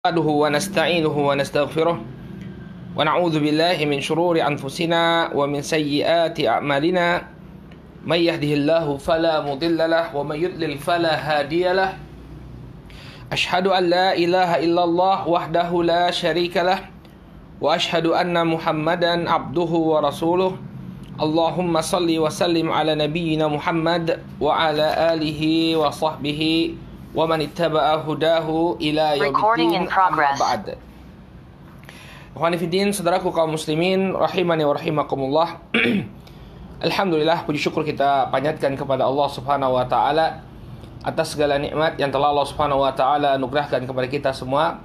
نحمده ونستعينه ونستغفره ونعوذ بالله من شرور أنفسنا ومن سيئات أعمالنا من يهده الله فلا مضل له ومن يضلل فلا هادي له أشهد أن لا إله إلا الله وحده لا شريك له وأشهد أن محمدا عبده ورسوله اللهم صل وسلم على نبينا محمد وعلى آله وصحبه ومن اتبع هداه ila yaumiddin amma ba'd. Ikhwani fiddin, saudaraku kaum muslimin rahimani wa rahimakumullah. Alhamdulillah, puji syukur kita panjatkan kepada Allah Subhanahu wa taala atas segala nikmat yang telah Allah Subhanahu wa taala anugerahkan kepada kita semua,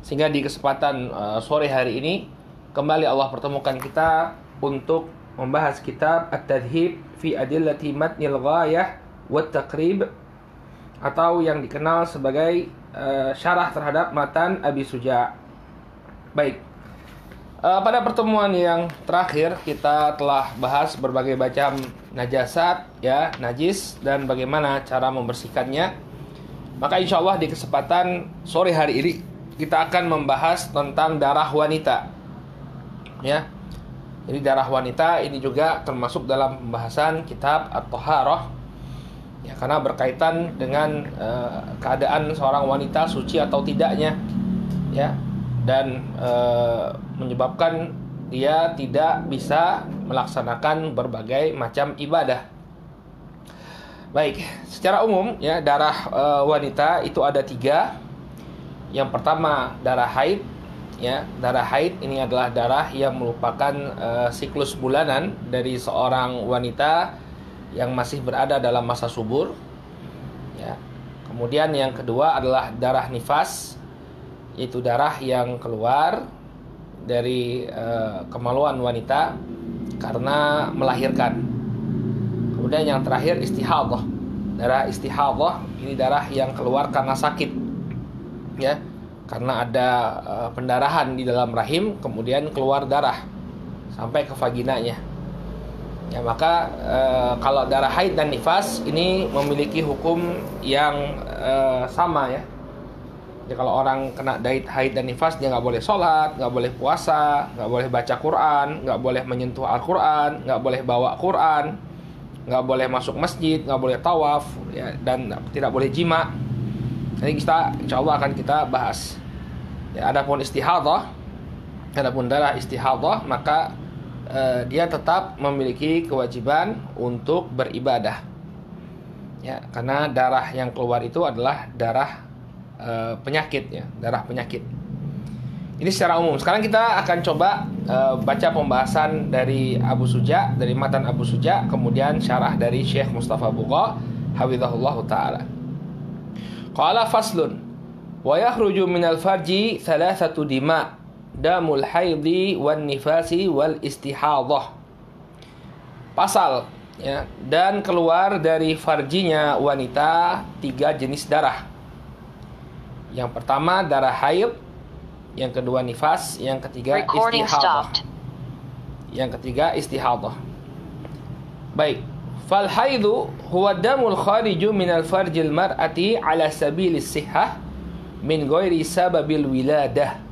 sehingga di kesempatan sore hari ini kembali Allah pertemukan kita untuk membahas kitab At-Tadhib fi Adillati Matnil Ghayah wat Taqrib, atau yang dikenal sebagai syarah terhadap matan Abi Suja'. Baik, pada pertemuan yang terakhir kita telah bahas berbagai macam najasat, najis, dan bagaimana cara membersihkannya. Maka insya Allah di kesempatan sore hari ini kita akan membahas tentang darah wanita. Jadi darah wanita ini juga termasuk dalam pembahasan kitab At-Taharah. Karena berkaitan dengan keadaan seorang wanita suci atau tidaknya, dan menyebabkan dia tidak bisa melaksanakan berbagai macam ibadah. Baik, secara umum darah wanita itu ada 3. Yang pertama darah haid. Darah haid ini adalah darah yang merupakan siklus bulanan dari seorang wanita yang masih berada dalam masa subur. Kemudian yang kedua adalah darah nifas, yaitu darah yang keluar dari kemaluan wanita karena melahirkan. Kemudian yang terakhir istihadhah. Darah istihadhah ini darah yang keluar karena sakit, karena ada pendarahan di dalam rahim, kemudian keluar darah sampai ke vaginanya. Maka kalau darah haid dan nifas ini memiliki hukum yang sama. Jadi kalau orang kena haid dan nifas, dia nggak boleh sholat, nggak boleh puasa, nggak boleh baca Quran, nggak boleh menyentuh Al-Quran, nggak boleh bawa Quran, nggak boleh masuk masjid, nggak boleh tawaf, dan tidak boleh jima. Jadi kita insya Allah akan kita bahas. Adapun istihadhah, adapun darah istihadhah, maka dia tetap memiliki kewajiban untuk beribadah, karena darah yang keluar itu adalah darah penyakit, darah penyakit. Ini secara umum. Sekarang kita akan coba baca pembahasan dari Abu Suja', dari matan Abu Suja', kemudian syarah dari Syekh Mustafa Bugha hafizahullah taala. Qala faslun wa yakhruju minal farji thalathatu dima' damul haidhi wan nifasi wal istihadhah. Pasal, dan keluar dari farjinya wanita 3 jenis darah. Yang pertama darah haid, yang kedua nifas, yang ketiga istihadhah. Yang ketiga istihadhah. Baik, fal haidhu huwa damul khariju minal farjil mar'ati ala sabilis sihhah min ghairi sababil wiladah.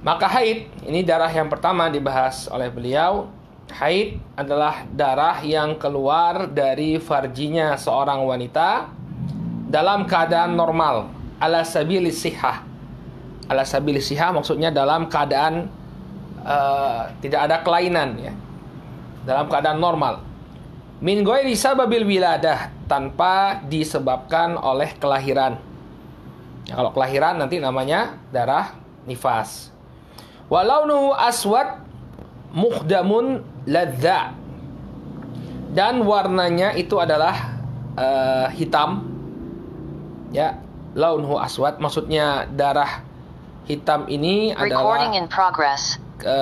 Maka haid, ini darah yang pertama dibahas oleh beliau. Haid adalah darah yang keluar dari farjinya seorang wanita dalam keadaan normal, ala sabilis sihhah. Ala sabilis sihhah maksudnya dalam keadaan tidak ada kelainan, dalam keadaan normal. Min ghairi sababil wiladah, tanpa disebabkan oleh kelahiran. Kalau kelahiran nanti namanya darah nifas. Walaunuhu aswad mukhdamun ladza, dan warnanya itu adalah hitam. Launuhu aswad maksudnya darah hitam ini adalah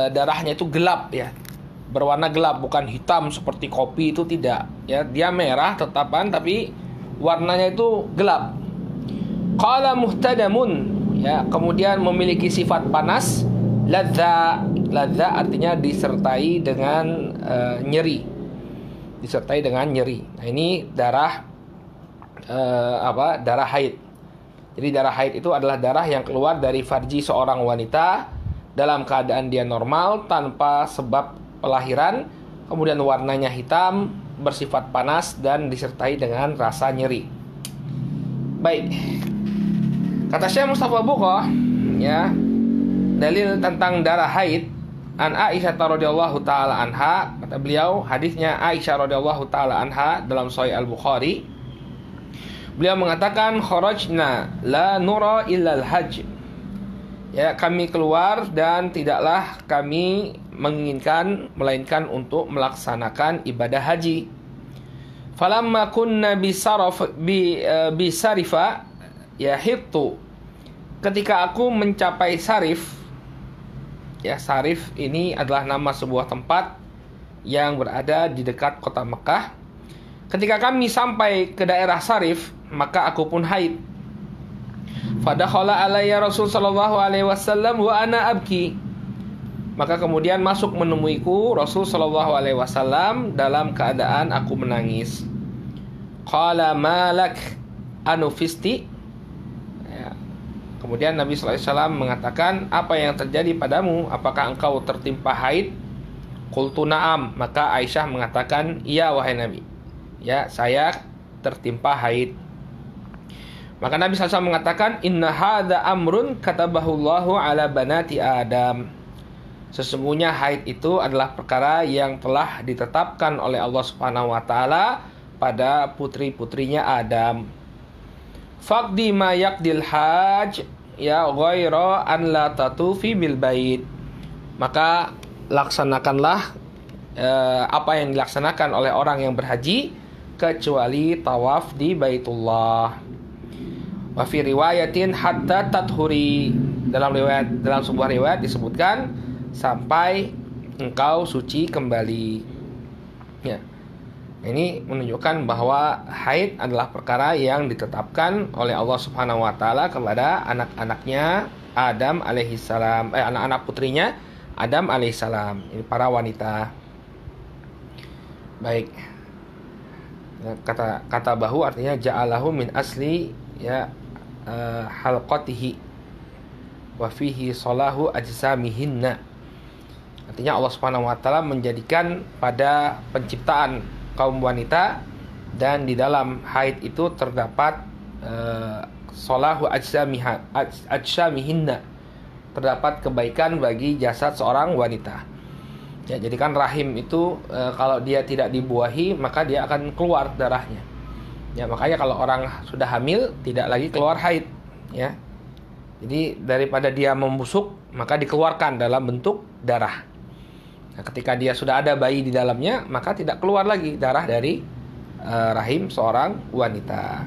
darahnya itu gelap, berwarna gelap, bukan hitam seperti kopi, itu tidak. Dia merah tetapan tapi warnanya itu gelap. Qala muhtadamun, kemudian memiliki sifat panas. Ladza artinya disertai dengan nyeri. Nah, ini darah darah haid. Jadi darah haid itu adalah darah yang keluar dari farji seorang wanita dalam keadaan dia normal tanpa sebab kelahiran, kemudian warnanya hitam, bersifat panas dan disertai dengan rasa nyeri. Baik. Kata Syekh Mustafa Buqah, ya, dalil tentang darah haid an Aisyah radhiyallahu taala anha, kata beliau hadisnya Aisyah radhiyallahu taala anha dalam Sahih Al-Bukhari. Beliau mengatakan kharajna la nura illal hajj. Ya, kami keluar dan tidaklah kami menginginkan melainkan untuk melaksanakan ibadah haji. Falamma kunna bisarifa ya hittu. Ketika aku mencapai Sarif, ya, Sarif ini adalah nama sebuah tempat yang berada di dekat kota Mekah. Ketika kami sampai ke daerah Sarif, maka aku pun haid. Fadakhala alayya Rasul sallallahu alaihi wasallam wa ana abki. Maka kemudian masuk menemuiku Rasul sallallahu alaihi wasallam dalam keadaan aku menangis. Qala malak anufisti. Ya. Kemudian Nabi sallallahu alaihi wasallam mengatakan, apa yang terjadi padamu? Apakah engkau tertimpa haid? Qultu na'am. Maka Aisyah mengatakan, iya wahai Nabi. Ya, saya tertimpa haid. Maka Nabi SAW mengatakan, inna hadza amrun katabahullahu ala banati Adam. Sesungguhnya haid itu adalah perkara yang telah ditetapkan oleh Allah Subhanahu wa taala pada putri-putrinya Adam. Faqdi ma yaqdil hajj ya ghaira an la tatufi bil bait. Maka laksanakanlah apa yang dilaksanakan oleh orang yang berhaji kecuali tawaf di Baitullah. Wa fi riwayatin hatta tathuri. Dalam sebuah riwayat disebutkan sampai engkau suci kembali. Ya. Ini menunjukkan bahwa haid adalah perkara yang ditetapkan oleh Allah Subhanahu wa taala kepada anak-anaknya Adam alaihissalam, anak-anak putrinya Adam alaihissalam, ini para wanita. Baik. Kata bahu artinya ja'alahu min asli, ya, halqatihi wa fihi salahu ajsamihinna. Artinya Allah Subhanahu wa taala menjadikan pada penciptaan kaum wanita dan di dalam haid itu terdapat salahu ajsamihinna, terdapat kebaikan bagi jasad seorang wanita. Ya, jadi kan rahim itu kalau dia tidak dibuahi maka dia akan keluar darahnya. Ya, makanya kalau orang sudah hamil tidak lagi keluar haid, ya. Jadi daripada dia membusuk maka dikeluarkan dalam bentuk darah. Nah, ketika dia sudah ada bayi di dalamnya maka tidak keluar lagi darah dari rahim seorang wanita.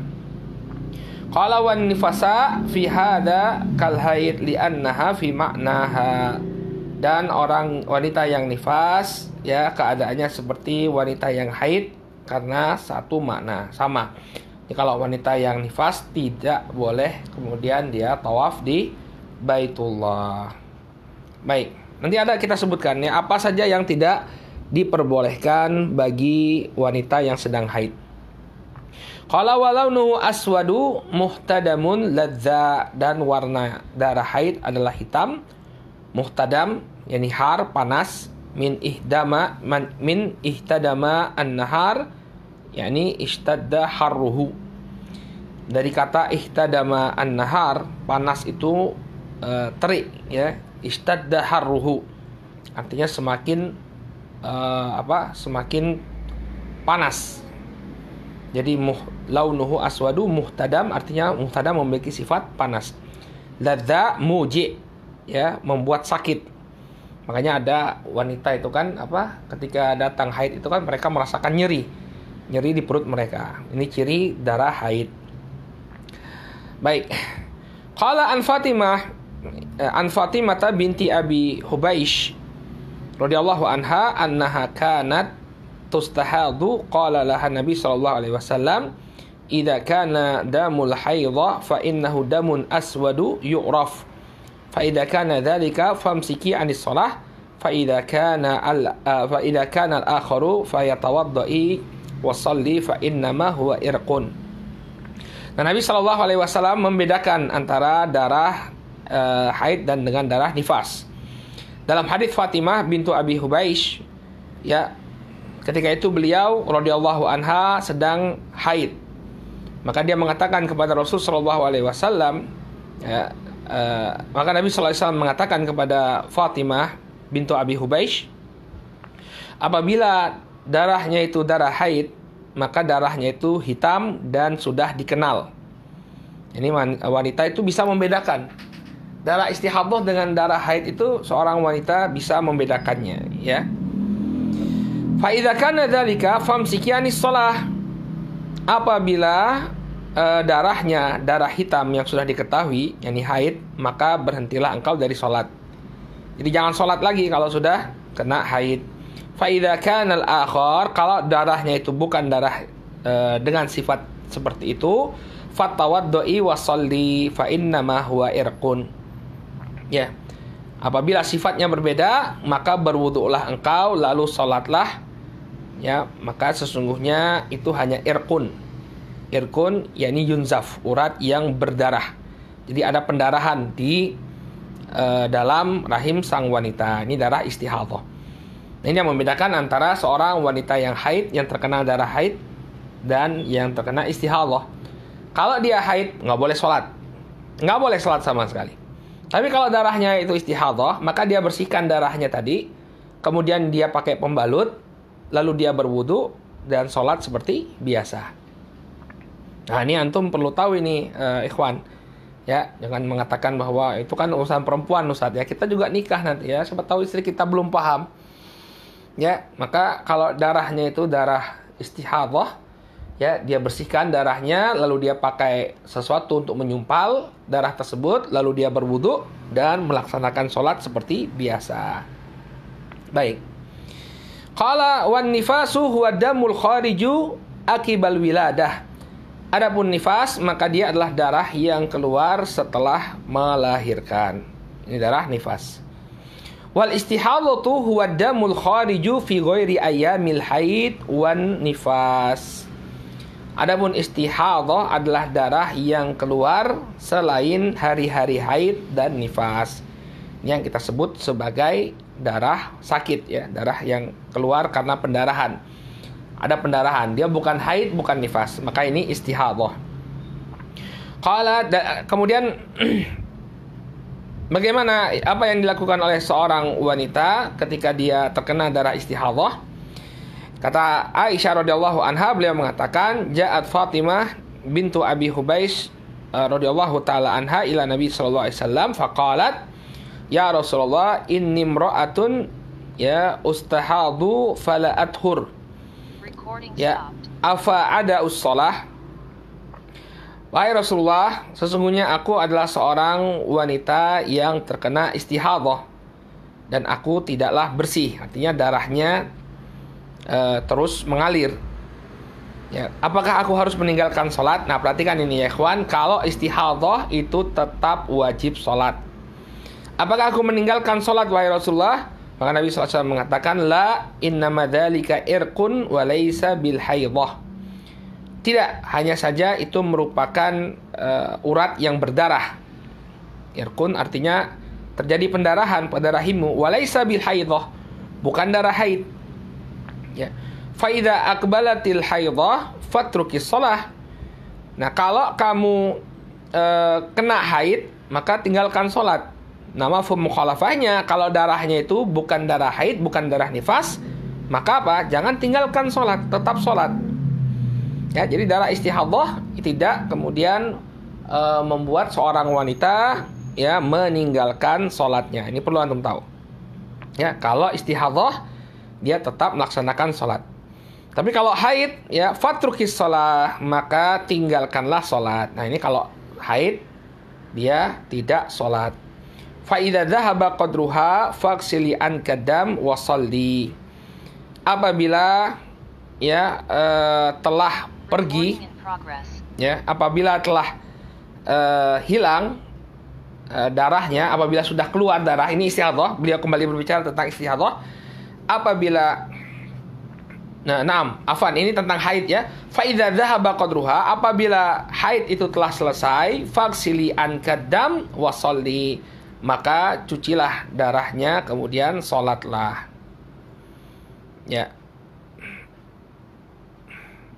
Qala wan nifasa fi hada kal haid li annaha fi ma'naha. Dan orang wanita yang nifas, ya, keadaannya seperti wanita yang haid karena satu makna, sama. Jadi kalau wanita yang nifas tidak boleh kemudian dia tawaf di Baitullah. Baik, nanti ada kita sebutkan ya apa saja yang tidak diperbolehkan bagi wanita yang sedang haid. Qala walaunuhu aswadu muhtadamun ladza, dan warna darah haid adalah hitam. Muhtadam yakni har, panas. Min ihtadama an-nahar yakni ishtadda harruhu. Dari kata ihtadama an-nahar, panas itu terik, ya. Ishtadda harruhu artinya semakin semakin panas. Jadi launuhu aswadu muhtadam artinya muhtadam memiliki sifat panas. Ladza muji, ya, membuat sakit. Makanya ada wanita itu kan ketika datang haid itu kan mereka merasakan nyeri di perut mereka. Ini ciri darah haid. Baik. Qala an Fatimah binti Abi Hubaish radhiyallahu anha annaha kanat tustahadu. Qala laha Nabi sallallahu alaihi wasallam idza kana damul haidha fa innahu damun aswadu yu'raf. Fa'idha kana dhalika famsiki anis salah fa'idha kana al-akharu fayatawaddai wasalli fa'innama huwa irqun. Nah, Nabi Shallallahu Alaihi Wasallam membedakan antara darah haid dan dengan darah nifas. Dalam hadits Fatimah bintu Abi Hubaish, ya, ketika itu beliau radhiyallahu anha sedang haid, maka dia mengatakan kepada Rasul Shallallahu Alaihi Wasallam, ya, maka Nabi Shallallahu Alaihi Wasallam mengatakan kepada Fatimah bintu Abi Hubaish, apabila darahnya itu darah haid, maka darahnya itu hitam dan sudah dikenal. Ini wanita itu bisa membedakan darah istihadhah dengan darah haid, itu seorang wanita bisa membedakannya, ya. Fa idza kana dzalika famsikiyani shalah. Apabila darahnya darah hitam yang sudah diketahui, yakni haid, maka berhentilah engkau dari salat. Jadi jangan salat lagi kalau sudah kena haid. Fa idza kana al-akhar, kalau darahnya itu bukan darah dengan sifat seperti itu, fatawaddu'i wa shalli fa innama huwa irqun. Ya. Apabila sifatnya berbeda, maka berwudulah engkau lalu salatlah. Ya, maka sesungguhnya itu hanya irqun. Irqun yakni yunzaf, urat yang berdarah. Jadi ada pendarahan di dalam rahim sang wanita. Ini darah istihadhah. Ini yang membedakan antara seorang wanita yang haid, yang terkena darah haid, dan yang terkena istihadhah. Kalau dia haid, nggak boleh sholat. Nggak boleh sholat sama sekali. Tapi kalau darahnya itu istihadhah, maka dia bersihkan darahnya tadi, kemudian dia pakai pembalut, lalu dia berwudu, dan sholat seperti biasa. Nah, ini antum perlu tahu ini, ikhwan. Ya, jangan mengatakan bahwa itu kan urusan perempuan, Ustaz. Ya, kita juga nikah nanti ya. Siapa tahu istri kita belum paham. Ya, maka kalau darahnya itu darah istihadhah, ya, dia bersihkan darahnya, lalu dia pakai sesuatu untuk menyumpal darah tersebut, lalu dia berwudu dan melaksanakan sholat seperti biasa. Baik. Qala wan nifasu huwa damul khariju akibal wiladah. Adapun nifas, maka dia adalah darah yang keluar setelah melahirkan. Ini darah nifas. Wal istihadhatu huwa damul khariju fi ghairi ayyamil haid wan nifas. Adapun istihadhah adalah darah yang keluar selain hari-hari haid dan nifas. Ini yang kita sebut sebagai darah sakit, ya, darah yang keluar karena pendarahan. Ada pendarahan, dia bukan haid, bukan nifas, maka ini istihadhah. Kemudian bagaimana, apa yang dilakukan oleh seorang wanita ketika dia terkena darah istihadhah? Kata Aisyah radhiyallahu anha, beliau mengatakan, ja'at Fatimah bintu Abi Hubaish radhiyallahu taala anha ila Nabi sallallahu alaihi wasallam faqalat, ya Rasulullah, inni imra'atun ya ustahadu fala athur. Ya, afa ada ussalah. Wahai Rasulullah, sesungguhnya aku adalah seorang wanita yang terkena istihadhah dan aku tidaklah bersih, artinya darahnya terus mengalir. Ya, apakah aku harus meninggalkan sholat? Nah, perhatikan ini ya ikhwan, kalau istihadhah itu tetap wajib sholat. Apakah aku meninggalkan sholat wahai Rasulullah? Maka Nabi SAW mengatakan, la innama dzalika irqun wa laisa bil haidhah. Tidak, hanya saja itu merupakan urat yang berdarah. Irqun artinya terjadi pendarahan pada rahimmu, wa laisa bil haidhah, bukan darah haid. Ya. Fa idza aqbalatil haidhah fatrukis shalah. Nah, kalau kamu kena haid, maka tinggalkan salat. Nah, mafhum mukhalafahnya, kalau darahnya itu bukan darah haid, bukan darah nifas, maka apa? Jangan tinggalkan salat, tetap salat. Ya, jadi darah istihadhah tidak kemudian membuat seorang wanita ya meninggalkan salatnya. Ini perlu antum tahu. Ya, kalau istihadhah dia tetap melaksanakan salat. Tapi kalau haid, ya fatrukis shalah, maka tinggalkanlah salat. Nah, ini kalau haid dia tidak salat. Fa idza dhahaba qadruha faghsili anka dam wa shalli. Apabila ya telah pergi, ya apabila telah hilang darahnya, apabila sudah keluar darah, ini istihadhah, beliau kembali berbicara tentang istihadhah. Apabila Nah, afan ini tentang haid ya. Fa idza dhahaba qadruha, apabila haid itu telah selesai, faghsili ankadam wa sholli, maka cucilah darahnya kemudian salatlah. Ya.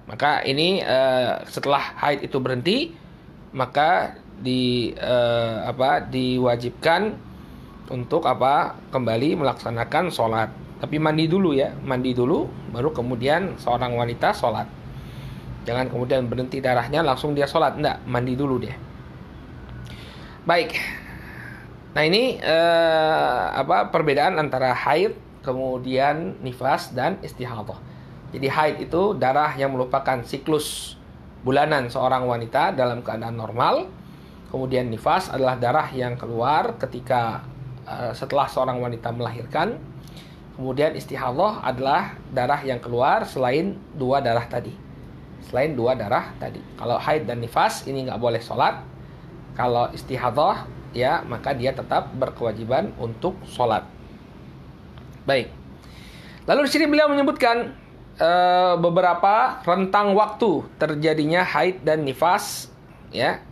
Maka ini setelah haid itu berhenti, maka diwajibkan untuk kembali melaksanakan sholat. Tapi mandi dulu ya, mandi dulu, baru kemudian seorang wanita sholat. Jangan kemudian berhenti darahnya langsung dia sholat, enggak, mandi dulu dia. Baik. Nah ini perbedaan antara haid, kemudian nifas dan istihadhah. Jadi haid itu darah yang merupakan siklus bulanan seorang wanita dalam keadaan normal. Kemudian nifas adalah darah yang keluar ketika setelah seorang wanita melahirkan. Kemudian istihadhah adalah darah yang keluar selain dua darah tadi. Kalau haid dan nifas ini nggak boleh sholat. Kalau istihadhah ya maka dia tetap berkewajiban untuk sholat. Baik. Lalu di sini beliau menyebutkan beberapa rentang waktu terjadinya haid dan nifas ya.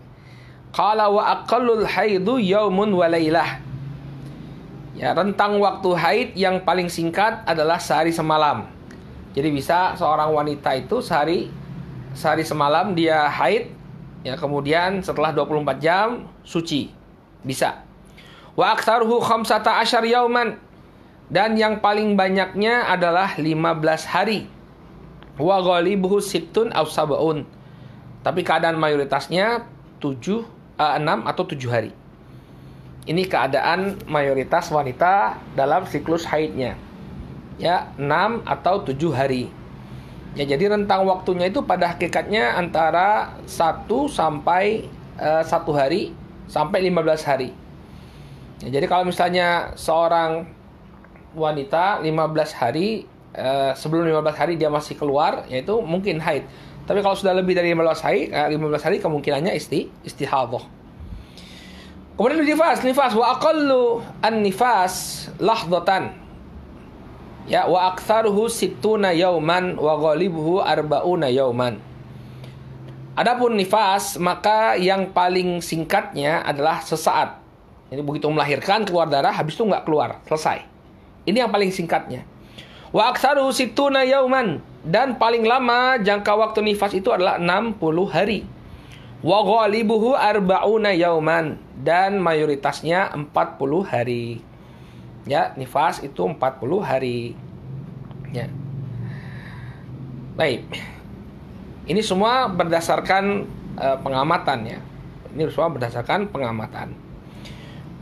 Qala wa aqallul haidu yaumun wa lailah. Ya, rentang waktu haid yang paling singkat adalah sehari semalam. Jadi bisa seorang wanita itu sehari semalam dia haid ya, kemudian setelah 24 jam suci. Bisa. Wa aktsaruhu 15 yauman. Dan yang paling banyaknya adalah 15 hari. Wa ghalibuhu sittun aw sab'un. Tapi keadaan mayoritasnya 6 atau 7 hari. Ini keadaan mayoritas wanita dalam siklus haidnya. Ya, 6 atau 7 hari. Ya, jadi rentang waktunya itu pada hakikatnya antara 1 sampai 1 hari sampai 15 hari. Ya, jadi kalau misalnya seorang wanita 15 hari sebelum 15 hari dia masih keluar, yaitu mungkin haid. Tapi kalau sudah lebih dari 15 hari kemungkinannya istihadhah. Kemudian nifas wa aqallu an-nifas lahdatan. Ya, wa aktsaruhu sittuna yauman wa ghalibuhu arba'una yauman. Adapun nifas, maka yang paling singkatnya adalah sesaat. Jadi begitu melahirkan keluar darah, habis itu nggak keluar, selesai. Ini yang paling singkatnya. Wa aktsaruhu sittuna yauman, dan paling lama jangka waktu nifas itu adalah 60 hari. Wa ghalibuhu arba'una yauman, dan mayoritasnya 40 hari. Ya, nifas itu 40 hari. Ya. Baik. Ini semua berdasarkan pengamatan ya. Ini semua berdasarkan pengamatan.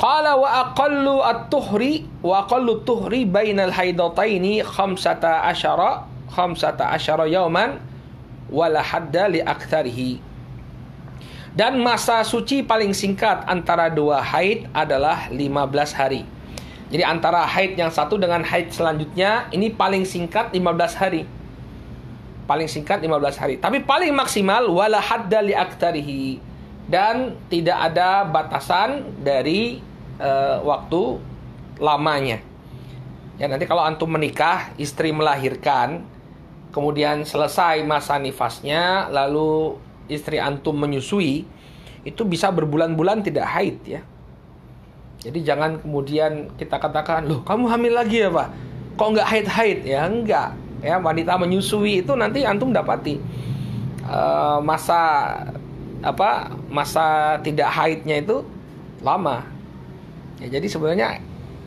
Qala wa aqallu at-tuhri bainal haidataini 15 yauman wala hadda li aktsarihi. Dan masa suci paling singkat antara dua haid adalah 15 hari. Jadi antara haid yang satu dengan haid selanjutnya ini paling singkat 15 hari. Paling singkat 15 hari. Tapi paling maksimal wala hadda li aktsarihi. Dan tidak ada batasan dari waktu lamanya. Ya, nanti kalau antum menikah, istri melahirkan, kemudian selesai masa nifasnya, lalu istri antum menyusui, itu bisa berbulan-bulan tidak haid ya. Jadi jangan kemudian kita katakan, loh kamu hamil lagi ya Pak? Kok nggak haid-haid? Ya enggak. Ya, wanita menyusui itu nanti antum dapati masa tidak haidnya itu lama. Ya, jadi sebenarnya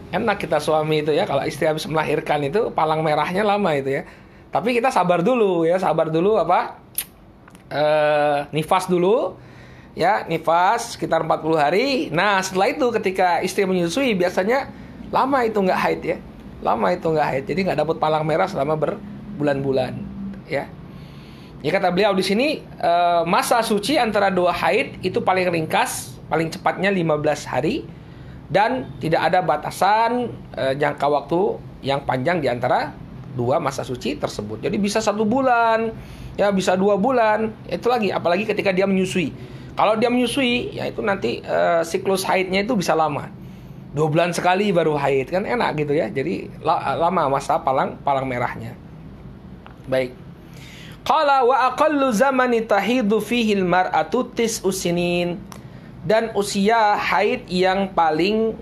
enak kita suami itu ya, kalau istri habis melahirkan itu palang merahnya lama itu ya. Tapi kita sabar dulu ya, nifas dulu ya, nifas sekitar 40 hari. Nah setelah itu ketika istri menyusui biasanya lama itu nggak haid ya, jadi nggak dapat palang merah selama berbulan-bulan ya. Ya, kata beliau di sini masa suci antara dua haid itu paling ringkas, paling cepatnya 15 hari, dan tidak ada batasan jangka waktu yang panjang di antara dua masa suci tersebut. Jadi bisa 1 bulan, ya bisa 2 bulan. Itu lagi, apalagi ketika dia menyusui. Kalau dia menyusui, ya itu nanti siklus haidnya itu bisa lama. 2 bulan sekali baru haid, kan enak gitu ya. Jadi lama masa palang merahnya. Baik. Qala wa aqallu zamani tahidu fihi al-mar'atu tis'u sinin. Dan usia haid yang paling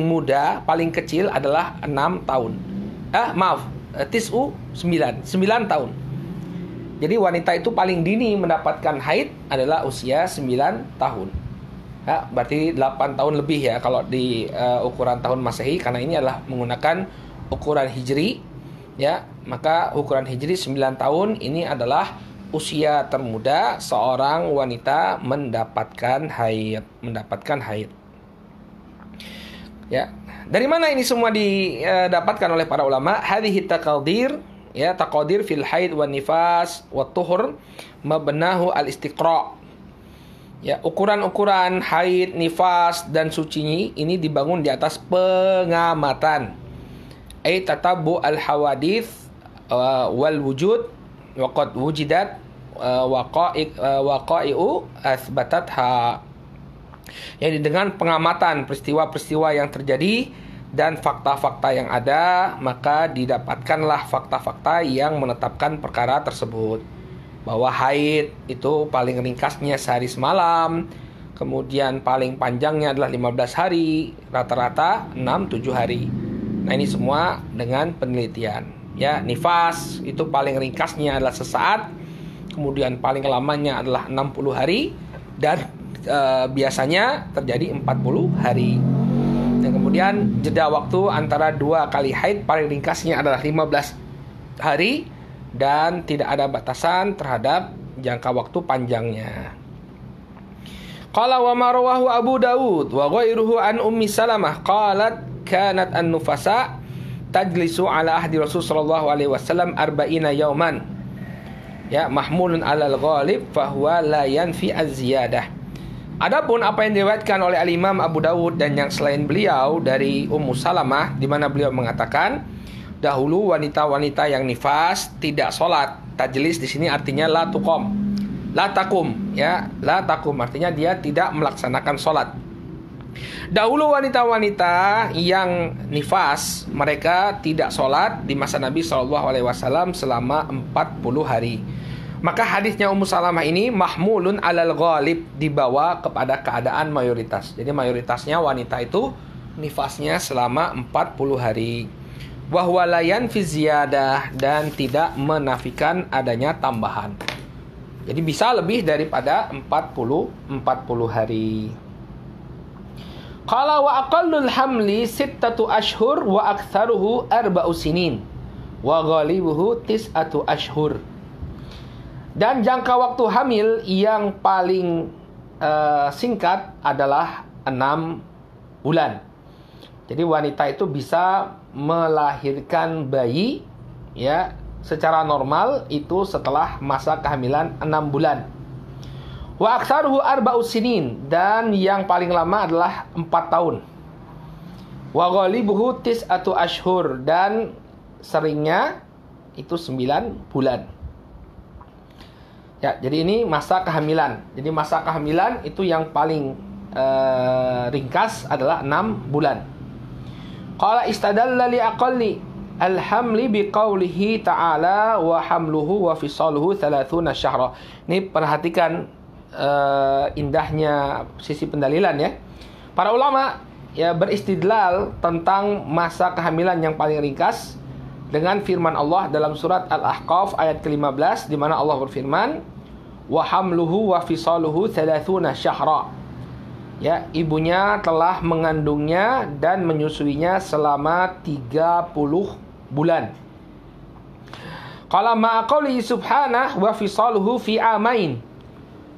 muda, paling kecil adalah 6 tahun. Tis'u 9 tahun. Jadi wanita itu paling dini mendapatkan haid adalah usia 9 tahun. Ya, berarti 8 tahun lebih ya kalau di ukuran tahun Masehi, karena ini adalah menggunakan ukuran Hijri. Ya, maka ukuran Hijri 9 tahun ini adalah usia termuda seorang wanita mendapatkan haid. Ya, dari mana ini semua didapatkan oleh para ulama? Hadhihi taqadir, ya, taqadir fil haid wan nifas wat tuhur mabnahu al istiqra. Ya, ukuran-ukuran haid, nifas dan suci ini dibangun di atas pengamatan. Ay tatabu al hawadith wal wujud wa qad wujidat waqa'i'u athbatatha. Jadi dengan pengamatan peristiwa-peristiwa yang terjadi dan fakta-fakta yang ada, maka didapatkanlah fakta-fakta yang menetapkan perkara tersebut. Bahwa haid itu paling ringkasnya sehari semalam, kemudian paling panjangnya adalah 15 hari, rata-rata 6-7 hari. Nah, ini semua dengan penelitian. Ya, nifas itu paling ringkasnya adalah sesaat, kemudian paling lamanya adalah 60 hari, dan biasanya terjadi 40 hari. Dan kemudian jeda waktu antara 2 kali haid paling ringkasnya adalah 15 hari, dan tidak ada batasan terhadap jangka waktu panjangnya. Qala wa ma rawahu Abu Dawud wa ghairuhu an Ummi Salamah qalat kanat an-nufasa tajlisu ala ahdi Rasul sallallahu alaihi wasallam 40 yauman. Ya, mahmulun 'alal ghalib fa huwa la yanfi az-ziyadah. Adapun apa yang diriwayatkan oleh Al-Imam Abu Dawud dan yang selain beliau dari Ummu Salamah, di mana beliau mengatakan dahulu wanita-wanita yang nifas tidak sholat. Tajlis di sini artinya la tuqom, la takum, ya, la takum artinya dia tidak melaksanakan sholat. Dahulu wanita-wanita yang nifas mereka tidak sholat di masa Nabi SAW selama 40 hari. Maka hadisnya Ummu Salamah ini mahmulun alal ghalib, dibawa kepada keadaan mayoritas. Jadi mayoritasnya wanita itu nifasnya selama 40 hari. Wahwa layan fi ziyadah, dan tidak menafikan adanya tambahan. Jadi bisa lebih daripada 40 hari. Qala wa aqallul hamli 6 ashhur wa aktsaruhu 4 sinin wa ghalibuhu 9 ashhur. Dan jangka waktu hamil yang paling singkat adalah 6 bulan. Jadi wanita itu bisa melahirkan bayi, ya, secara normal itu setelah masa kehamilan 6 bulan. Wa aktsaruhu 4 sinin, dan yang paling lama adalah 4 tahun. Wa ghalibuhu 9 ashhur, dan seringnya itu 9 bulan. Ya, jadi ini masa kehamilan. Jadi masa kehamilan itu yang paling ringkas adalah 6 bulan. Qala istadalla li aqalli al-hamli biqaulihi ta'ala wa hamluhu wa fisaluhu 30 syahra. Ini perhatikan indahnya sisi pendalilan, ya. Para ulama ya beristidlal tentang masa kehamilan yang paling ringkas dengan firman Allah dalam surat Al-Ahqaf ayat ke-15, di mana Allah berfirman, wa hamluhu wa fisaluhu 30 syahra. Ya, ibunya telah mengandungnya dan menyusuinya selama 30 bulan. Qala ma'a qawlihi subhanahu wa fisaluhu fi amain.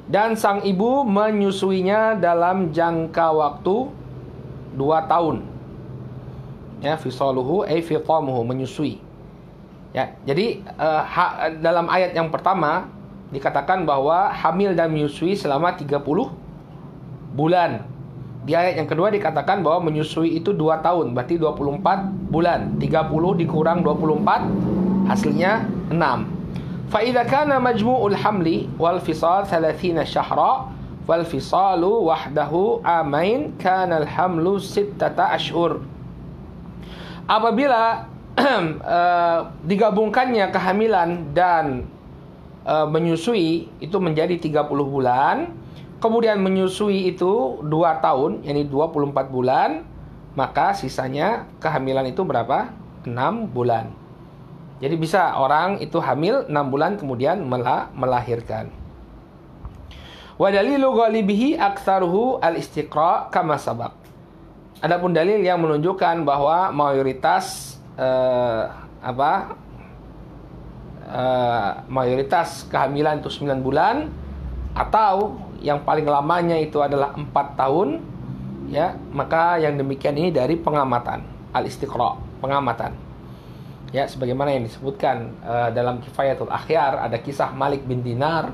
Dan sang ibu menyusuinya dalam jangka waktu 2 tahun. Ya, fisaluhu ay fitamuhu, menyusui. Ya, jadi dalam ayat yang pertama dikatakan bahwa hamil dan menyusui selama 30 bulan. Di ayat yang kedua dikatakan bahwa menyusui itu 2 tahun, berarti 24 bulan. 30 dikurang 24 hasilnya 6. Fa idza kana majmu'ul hamli wal fisal 30 syahra wal fisalu wahdahu amain kana al hamlu 6 ashhur. Apabila digabungkannya kehamilan dan menyusui itu menjadi 30 bulan, kemudian menyusui itu 2 tahun, yakni 24 bulan, maka sisanya kehamilan itu berapa? 6 bulan. Jadi bisa orang itu hamil 6 bulan kemudian melahirkan. Wa dalilu ghalibihi aktsaruhu al-istiqra kama sabaq. Adapun dalil yang menunjukkan bahwa mayoritas mayoritas kehamilan itu 9 bulan atau yang paling lamanya itu adalah 4 tahun, ya, maka yang demikian ini dari pengamatan, al-istiqra, pengamatan. Ya, sebagaimana yang disebutkan dalam Kifayatul Akhyar, ada kisah Malik bin Dinar.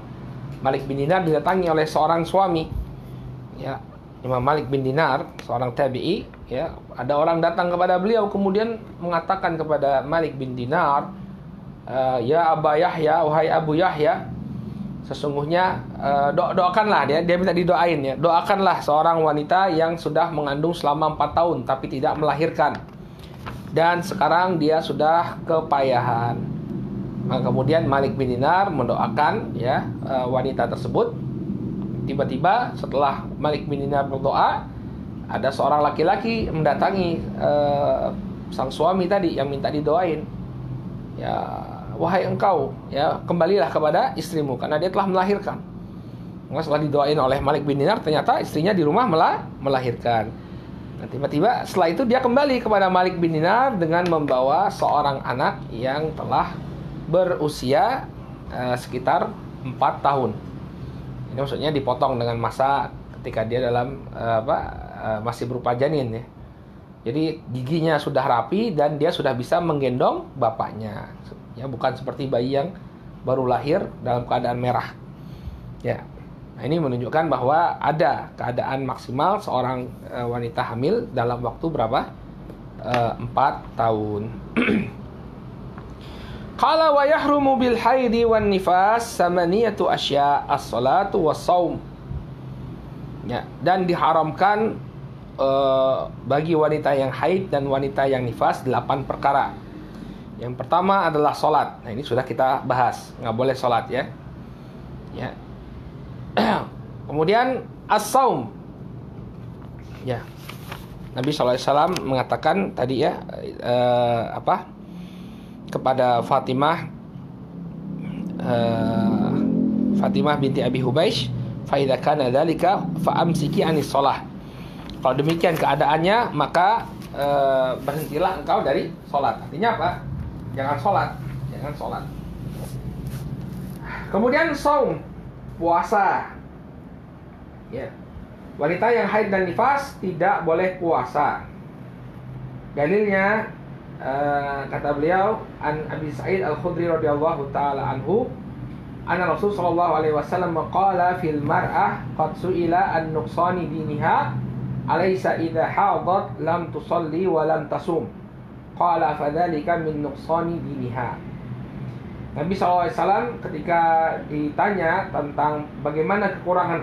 Malik bin Dinar didatangi oleh seorang suami, ya, Imam Malik bin Dinar, seorang tabi'i, ya, ada orang datang kepada beliau kemudian mengatakan kepada Malik bin Dinar, ya Aba Yahya, wahai Abu Yahya, sesungguhnya doakanlah, dia minta didoain, ya, doakanlah seorang wanita yang sudah mengandung selama 4 tahun tapi tidak melahirkan dan sekarang dia sudah kepayahan. Maka kemudian Malik bin Dinar mendoakan, ya, wanita tersebut. Tiba-tiba setelah Malik bin Dinar berdoa, ada seorang laki-laki mendatangi sang suami tadi yang minta didoain. Ya, wahai engkau, ya, kembalilah kepada istrimu karena dia telah melahirkan. Maka setelah didoain oleh Malik bin Dinar, ternyata istrinya di rumah melahirkan. Nah, tiba-tiba setelah itu dia kembali kepada Malik bin Dinar dengan membawa seorang anak yang telah berusia sekitar 4 tahun. Ini maksudnya dipotong dengan masa ketika dia dalam masih berupa janin, ya. Jadi giginya sudah rapi dan dia sudah bisa menggendong bapaknya. Ya, bukan seperti bayi yang baru lahir dalam keadaan merah. Ya. Nah, ini menunjukkan bahwa ada keadaan maksimal seorang wanita hamil dalam waktu berapa? 4 tahun. Qala wa yahrumu bil haidi wan nifas samaniyatu asya as-salatu was-shaum. Ya, dan diharamkan bagi wanita yang haid dan wanita yang nifas 8 perkara. Yang pertama adalah sholat. Nah, ini sudah kita bahas, nggak boleh sholat, ya. Ya. Kemudian as-shaum. Ya. Nabi SAW mengatakan tadi, ya, kepada Fatimah binti Abi Hubaish, fa idza kana dzalika fa amsiki anis shalah. Kalau demikian keadaannya, maka berhentilah engkau dari sholat. Artinya apa? Jangan sholat. Kemudian saum, puasa. Ya. Wanita yang haid dan nifas tidak boleh puasa. Dalilnya kata beliau, an Abi Sa'id Al-Khudri radhiyallahu taala anhu, anna Rasul sallallahu alaihi wasallam qala fil mar'ah qad su'ila an nuqsani diniha alaysa idza hadat lam tusalli wa lam tasum. Qala fadzalika min nuqsani diniha. Nabi SAW ketika ditanya tentang bagaimana kekurangan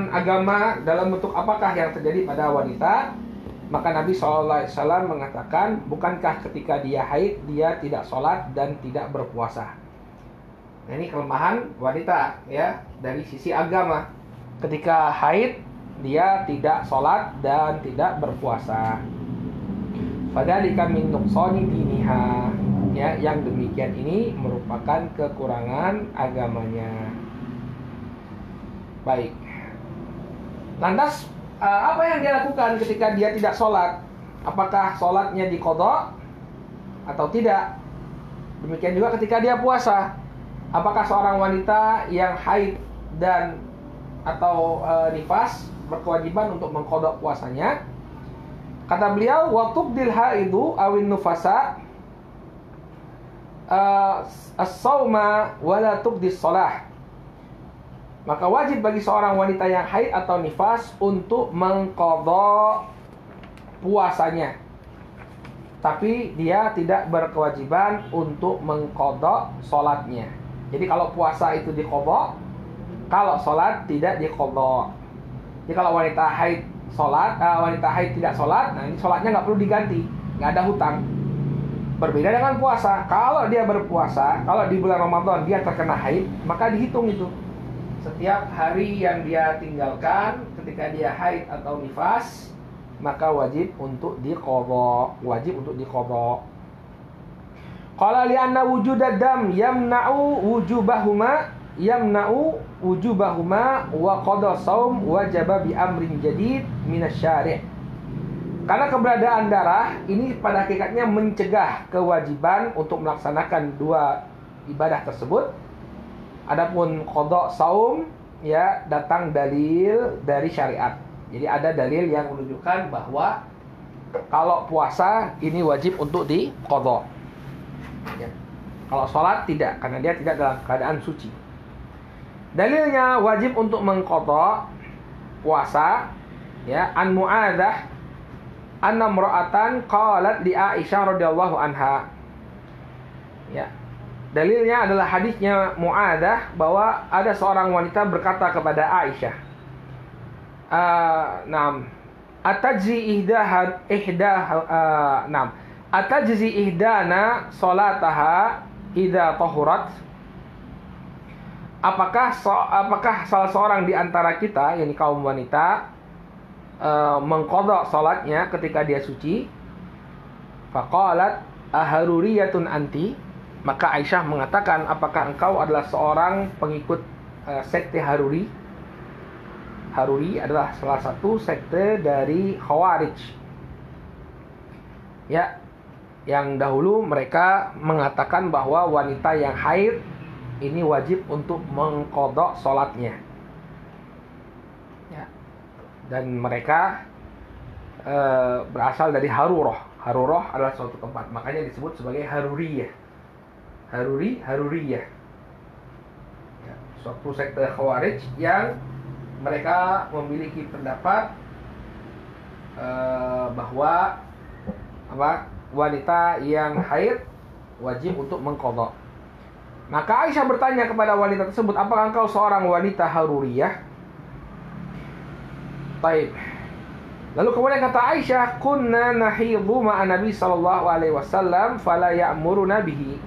agama dalam bentuk apakah yang terjadi pada wanita, maka Nabi SAW mengatakan, bukankah ketika dia haid dia tidak sholat dan tidak berpuasa. Nah, ini kelemahan wanita, ya, dari sisi agama. Ketika haid dia tidak sholat dan tidak berpuasa. Fadzalika min nuqsani diniha. Ya, yang demikian ini merupakan kekurangan agamanya. Baik. Lantas apa yang dia lakukan ketika dia tidak sholat? Apakah sholatnya diqadha atau tidak? Demikian juga ketika dia puasa. Apakah seorang wanita yang haid dan atau nifas berkewajiban untuk mengqadha puasanya? Kata beliau, wa tubdil haidu awin nufasa as-sauma wala tubdis shalah. Maka wajib bagi seorang wanita yang haid atau nifas untuk mengqadha puasanya, tapi dia tidak berkewajiban untuk mengqadha sholatnya. Jadi kalau puasa itu diqadha, kalau sholat tidak diqadha. Jadi kalau wanita haid sholat, wanita haid tidak sholat, nah ini sholatnya nggak perlu diganti, nggak ada hutang. Berbeda dengan puasa. Kalau dia berpuasa, kalau di bulan Ramadan dia terkena haid, maka dihitung itu. Setiap hari yang dia tinggalkan ketika dia haid atau nifas, maka wajib untuk diqadha. Wajib untuk diqadha. Qala li'anna wujudad dam yamna'u wujubahuma wa qada shaum wajaba bi amrin jadid minasyari'. Karena keberadaan darah ini pada hakikatnya mencegah kewajiban untuk melaksanakan dua ibadah tersebut. Adapun qada shaum ya datang dalil dari syariat. Jadi ada dalil yang menunjukkan bahwa kalau puasa ini wajib untuk diqadha. Ya. Kalau sholat tidak, karena dia tidak dalam keadaan suci. Dalilnya wajib untuk mengqadha puasa ya, an Mu'adzah anna imra'atan qalat li Aisyah radhiyallahu anha. Ya. Dalilnya adalah hadisnya Mu'adzah bahwa ada seorang wanita berkata kepada Aisyah, Atajzi ihdana salataha idza tahurat. Apakah salah seorang di antara kita, yakni kaum wanita, mengqadha salatnya ketika dia suci? Faqalat aharuriyatun anti. Maka Aisyah mengatakan, apakah engkau adalah seorang pengikut sekte Haruri? Haruri adalah salah satu sekte dari Khawarij. Ya, yang dahulu mereka mengatakan bahwa wanita yang haid ini wajib untuk mengqadha salatnya. Ya. Dan mereka berasal dari Harurah. Harurah adalah suatu tempat, makanya disebut sebagai Haruriyah. Haruriyah. Ya, suatu sekte Khawarij yang mereka memiliki pendapat bahwa wanita yang haid wajib untuk mengqadha. Maka Aisyah bertanya kepada wanita tersebut, apakah engkau seorang wanita Haruriyah? Baik. Lalu kemudian kata Aisyah, kunna nahidhu ma'a Nabi sallallahu alaihi wasallam fala ya'muruna bihi.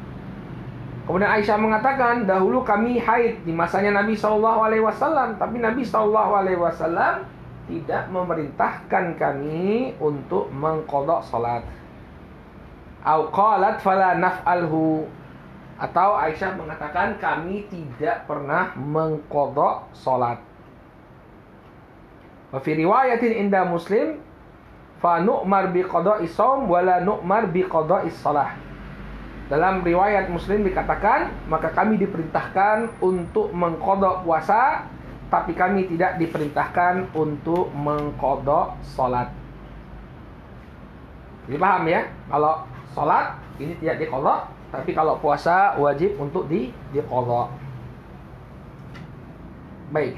Kemudian Aisyah mengatakan, dahulu kami haid di masanya Nabi sallallahu alaihi wasallam, tapi Nabi sallallahu alaihi wasallam tidak memerintahkan kami untuk mengqadha salat. Au qalat fala naf'alhu. Atau Aisyah mengatakan kami tidak pernah mengqadha salat. Wa fi riwayatin inda Muslim fa nu'mar bi qada'i shaum wa la nu'mar bi qada'is shalah. Dalam riwayat Muslim dikatakan, maka kami diperintahkan untuk mengqadha puasa, tapi kami tidak diperintahkan untuk mengqadha salat. Jadi paham ya? Kalau salat ini tidak diqadha, tapi kalau puasa wajib untuk diqadha. Baik.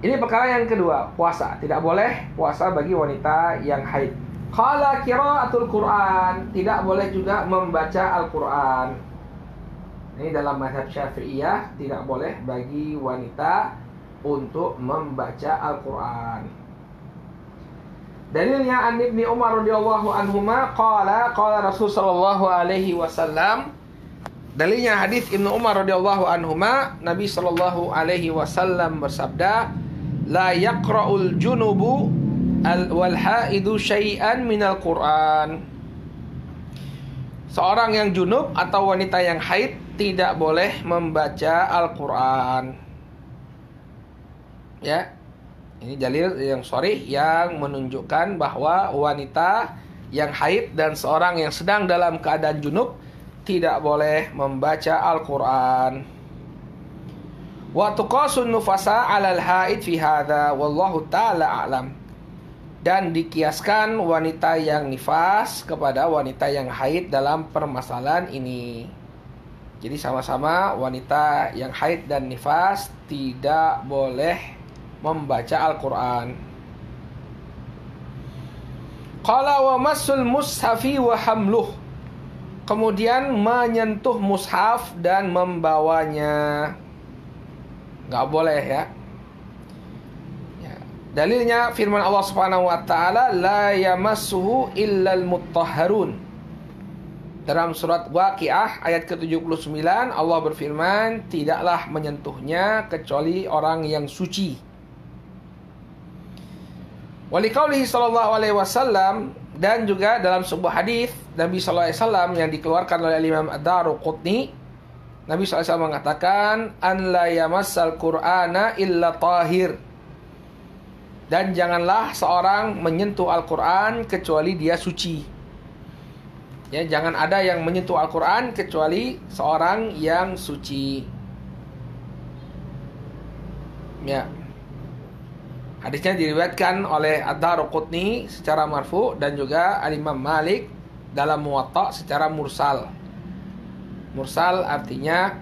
Ini perkara yang kedua, puasa. Tidak boleh puasa bagi wanita yang haid. Qala qiraatul Qur'an, tidak boleh juga membaca Al-Qur'an. Ini dalam mazhab Syafi'iyah, tidak boleh bagi wanita untuk membaca Al-Qur'an. Dalilnya an Ibnu Umar radhiyallahu anhuma qala Rasul sallallahu alaihi wasallam. Dalilnya hadis Ibnu Umar radhiyallahu anhuma, Nabi sallallahu alaihi wasallam bersabda, la yaqra'ul junubu wal haidu syai'an minal Qur'an. Seorang yang junub atau wanita yang haid tidak boleh membaca Al-Qur'an. Ya. Ini dalil yang sharih yang menunjukkan bahwa wanita yang haid dan seorang yang sedang dalam keadaan junub tidak boleh membaca Al-Qur'an. Wa tuqasun nufasa 'alal haid fi hadza wallahu ta'ala a'lam. Dan dikiaskan wanita yang nifas kepada wanita yang haid dalam permasalahan ini. Jadi sama-sama wanita yang haid dan nifas tidak boleh membaca Al-Quran. Qala wa massul mushafi wa hamluh. Kemudian menyentuh mushaf dan membawanya. Nggak boleh ya. Dalilnya firman Allah Subhanahu wa taala, la yamassuhu illal mutahharun. dalam surat Waqiah ayat ke-79 Allah berfirman, tidaklah menyentuhnya kecuali orang yang suci. Waliqaulihi sallallahu alaihi wasallam, dan juga dalam sebuah hadis Nabi sallallahu alaihi wasallam yang dikeluarkan oleh Imam Ad-Daruqutni, Nabi sallallahu alaihi wasallam mengatakan, an la yamassal Qur'ana illa tahir. Dan janganlah seorang menyentuh Al-Qur'an kecuali dia suci. Ya, jangan ada yang menyentuh Al-Quran kecuali seorang yang suci. Ya. Hadisnya diriwayatkan oleh Ad-Daruqutni secara marfu dan juga Al-Imam Malik dalam Muwatta secara mursal. Mursal artinya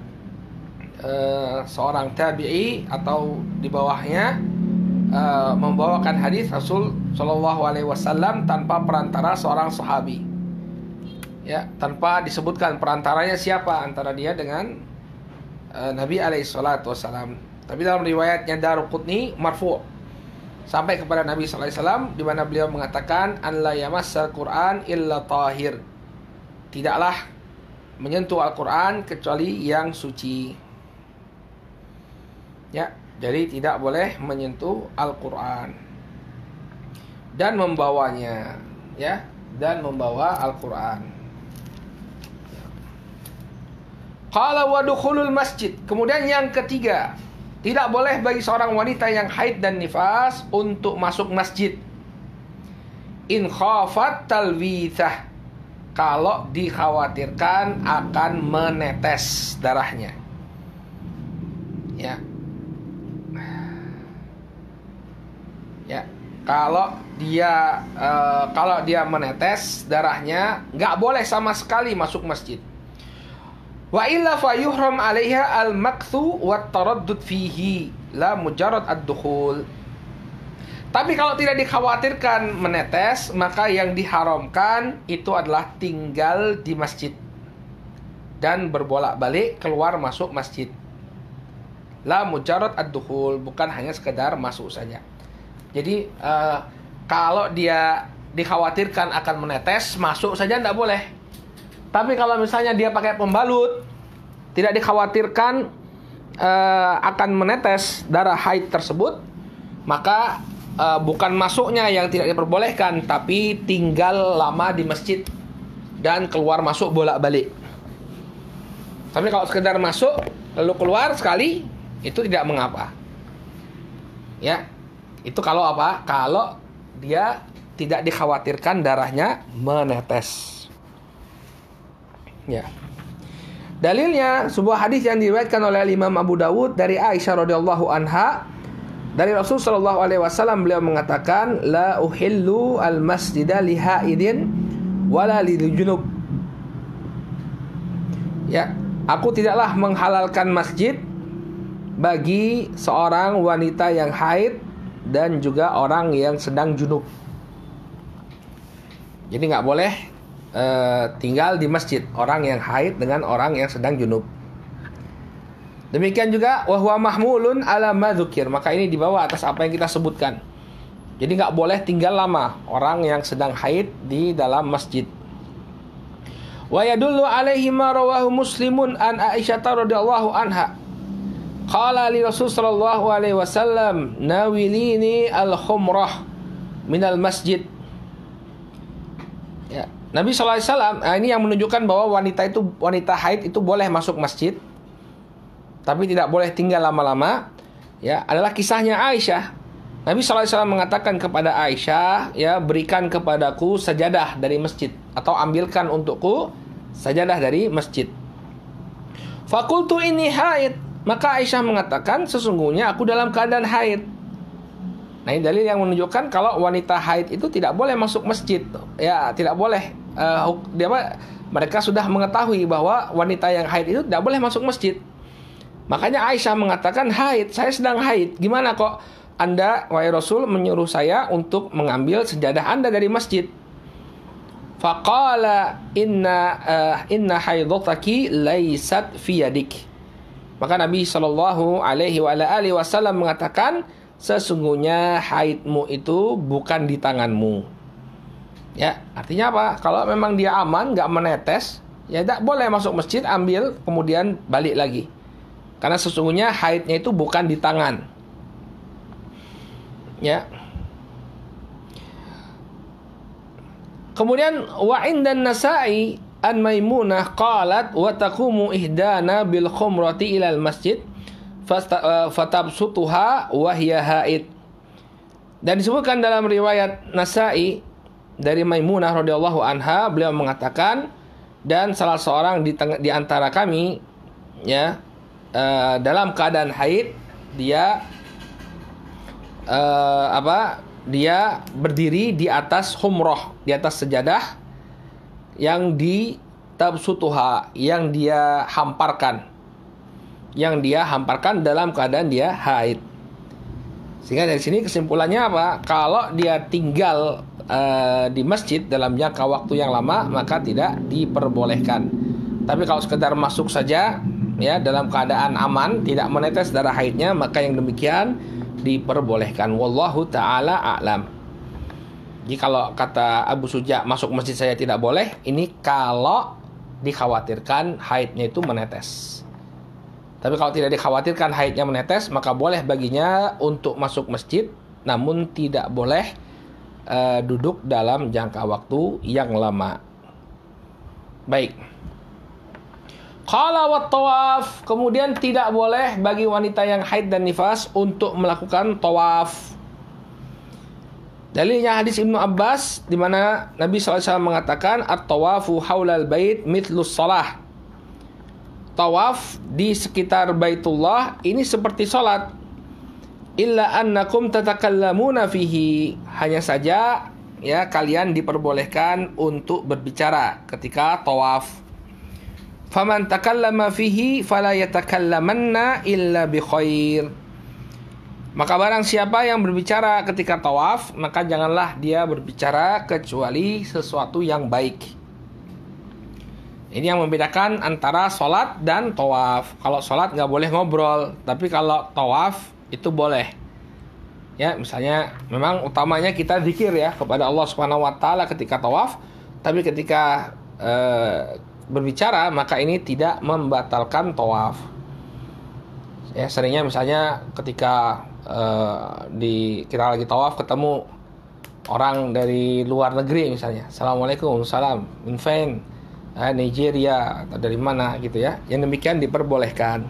seorang tabi'i atau di bawahnya membawakan hadis Rasul Shallallahu Alaihi Wasallam tanpa perantara seorang sahabi. Ya, tanpa disebutkan perantaranya siapa antara dia dengan Nabi alaihi salatu wasallam. Tapi dalam riwayatnya Daruqutni marfu sampai kepada Nabi sallallahu alaihi wasallam, di mana beliau mengatakan, an la yamassal Qur'an illa tahir. Tidaklah menyentuh Al-Qur'an kecuali yang suci. Ya, jadi tidak boleh menyentuh Al-Qur'an dan membawanya, ya, dan membawa Al-Qur'an. Qala wa dukhulul masjid. Kemudian yang ketiga, tidak boleh bagi seorang wanita yang haid dan nifas untuk masuk masjid. In khafat talwithah. Kalau dikhawatirkan akan menetes darahnya. Ya. Ya, kalau dia menetes darahnya, nggak boleh sama sekali masuk masjid. Wa illa fa yuhram 'alaiha al-makthu wat taraddud fihi la mujarrad ad-dukhul. Tapi kalau tidak dikhawatirkan menetes, maka yang diharamkan itu adalah tinggal di masjid dan berbolak-balik keluar masuk masjid. La mujarrad ad-dukhul, bukan hanya sekedar masuk saja. Jadi kalau dia dikhawatirkan akan menetes, masuk saja tidak boleh. Tapi kalau misalnya dia pakai pembalut, tidak dikhawatirkan akan menetes darah haid tersebut, maka bukan masuknya yang tidak diperbolehkan, tapi tinggal lama di masjid dan keluar masuk bolak-balik. Tapi kalau sekedar masuk lalu keluar sekali, itu tidak mengapa. Ya, itu kalau apa? Kalau dia tidak dikhawatirkan darahnya menetes. Ya. Dalilnya sebuah hadis yang diriwayatkan oleh Imam Abu Dawud dari Aisyah radhiyallahu anha, dari Rasul sallallahu alaihi wasallam, beliau mengatakan, la uhillu al-masjida li haidin wala li junub. Ya, aku tidaklah menghalalkan masjid bagi seorang wanita yang haid dan juga orang yang sedang junub. Jadi nggak boleh tinggal di masjid orang yang haid dengan orang yang sedang junub. Demikian juga wahwa mahmulun ala ma dzukir, maka ini dibawa atas apa yang kita sebutkan. Jadi nggak boleh tinggal lama orang yang sedang haid di dalam masjid. Wa yadullu alaihi ma rawahu Muslimun an Aisyah radhiyallahu anha. Qala li Rasul sallallahu alaihi wasallam, nawilini al-khumrah minal masjid. Ya, Nabi sallallahu alaihi wasallam, ini yang menunjukkan bahwa wanita haid itu boleh masuk masjid, tapi tidak boleh tinggal lama-lama. Ya, adalah kisahnya Aisyah. Nabi sallallahu alaihi wasallam mengatakan kepada Aisyah, ya, berikan kepadaku sajadah dari masjid, atau ambilkan untukku sajadah dari masjid. Fakultu ini haid, maka Aisyah mengatakan, sesungguhnya aku dalam keadaan haid. Nah, ini dalil yang menunjukkan kalau wanita haid itu tidak boleh masuk masjid. Ya, tidak boleh. Mereka sudah mengetahui bahwa wanita yang haid itu tidak boleh masuk masjid. Makanya Aisyah mengatakan, haid, saya sedang haid. Gimana kok Anda, wahai Rasul, menyuruh saya untuk mengambil sajadah Anda dari masjid? Faqala inna haidhataki laysat fi yadik. Maka Nabi sallallahu alaihi wasallam mengatakan, sesungguhnya haidmu itu bukan di tanganmu. Ya, artinya apa? Kalau memang dia aman, nggak menetes, Ya tidak boleh masuk masjid, ambil, kemudian balik lagi. Karena sesungguhnya haidnya itu bukan di tangan. Ya. Kemudian wa indan Nasa'i an Maimunah qalat wa taqumu ihdana bil khumrati ila al masjid fatabsutuha wa hiya haid. Dan disebutkan dalam riwayat Nasa'i dari Maimunah radhiyallahu anha, beliau mengatakan, dan salah seorang di antara kami ya dalam keadaan haid, dia dia berdiri di atas humroh, di atas sejadah yang di tabsutuha, yang dia hamparkan dalam keadaan dia haid. Sehingga dari sini kesimpulannya apa? Kalau dia tinggal di masjid dalam jangka waktu yang lama, maka tidak diperbolehkan. Tapi kalau sekedar masuk saja ya dalam keadaan aman, tidak menetes darah haidnya, maka yang demikian diperbolehkan. Wallahu ta'ala a'lam. Jadi kalau kata Abu Suja, masuk masjid saya tidak boleh, ini kalau dikhawatirkan haidnya itu menetes. Tapi kalau tidak dikhawatirkan haidnya menetes, maka boleh baginya untuk masuk masjid, namun tidak boleh duduk dalam jangka waktu yang lama. Baik. Qala wat tawaf, kemudian tidak boleh bagi wanita yang haid dan nifas untuk melakukan tawaf. Dalilnya hadis Ibnu Abbas di mana Nabi SAW mengatakan at-tawafu haulal bait mithlus shalah. Tawaf di sekitar Baitullah ini seperti salat. Illa annakum tatakallamuna fihi, hanya saja ya kalian diperbolehkan untuk berbicara ketika tawaf. Faman takallama fihi fala yatakallamanna illa bi khair. Maka barang siapa yang berbicara ketika tawaf, maka janganlah dia berbicara kecuali sesuatu yang baik. Ini yang membedakan antara sholat dan tawaf. Kalau sholat nggak boleh ngobrol, tapi kalau tawaf itu boleh. Ya, misalnya memang utamanya kita zikir ya kepada Allah Subhanahu wa taala ketika tawaf, tapi ketika berbicara maka ini tidak membatalkan tawaf. Ya, seringnya misalnya ketika kita lagi tawaf ketemu orang dari luar negeri misalnya, Assalamualaikum, salam, min Nigeria atau dari mana gitu ya. Yang demikian diperbolehkan.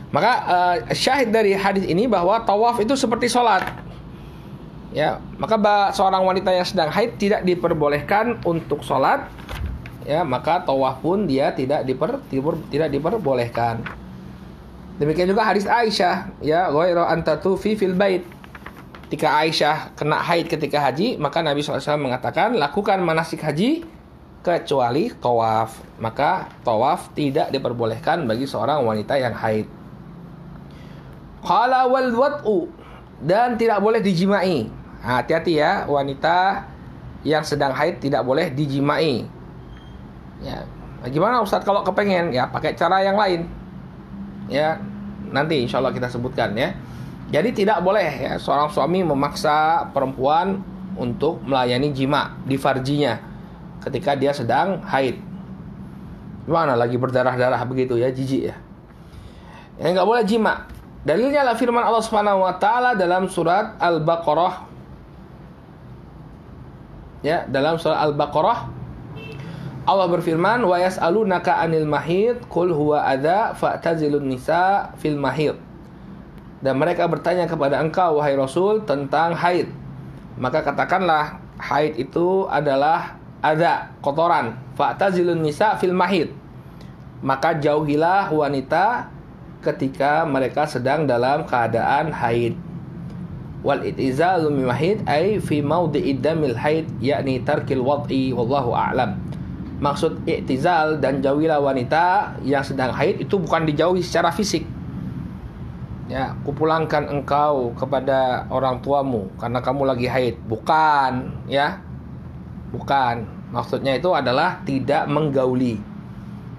Maka syahid dari hadis ini bahwa tawaf itu seperti sholat. Ya, maka seorang wanita yang sedang haid tidak diperbolehkan untuk sholat. Ya, maka tawaf pun dia tidak diperbolehkan. Demikian juga hadis Aisyah, ya, ghairu an tatufi fil bait. Ketika Aisyah kena haid ketika haji, maka Nabi SAW mengatakan lakukan manasik haji kecuali tawaf. Maka tawaf tidak diperbolehkan bagi seorang wanita yang haid. Qala wal wad'u, dan tidak boleh dijimai. Hati-hati ya, wanita yang sedang haid tidak boleh dijimai. Ya, gimana Ustadz kalau kepengen? Ya, pakai cara yang lain. Ya, nanti insya Allah kita sebutkan ya. Jadi tidak boleh ya seorang suami memaksa perempuan untuk melayani jima di farjinya ketika dia sedang haid. Gimana lagi berdarah-darah begitu ya, jijik ya. Ya nggak boleh jima. Dalilnya adalah firman Allah Subhanahu wa taala dalam surat Al-Baqarah. Ya, dalam surat Al-Baqarah Allah berfirman, "Wa yas'alunaka 'anil mahid, qul huwa adza fa'tazilun nisa fil mahid." Dan mereka bertanya kepada engkau wahai Rasul tentang haid. Maka katakanlah haid itu adalah adza, kotoran. Fa'tazilun nisa fil mahid. Maka jauhilah wanita ketika mereka sedang dalam keadaan haid. Wal itizalu min mahid ay fi mawdi'id damil haid, yakni tarkil wad'i, wallahu a'lam. Maksud i'tizal dan jauhilah wanita yang sedang haid itu bukan dijauhi secara fisik. Ya, kupulangkan engkau kepada orang tuamu karena kamu lagi haid. Bukan, ya. Bukan. Maksudnya itu adalah tidak menggauli.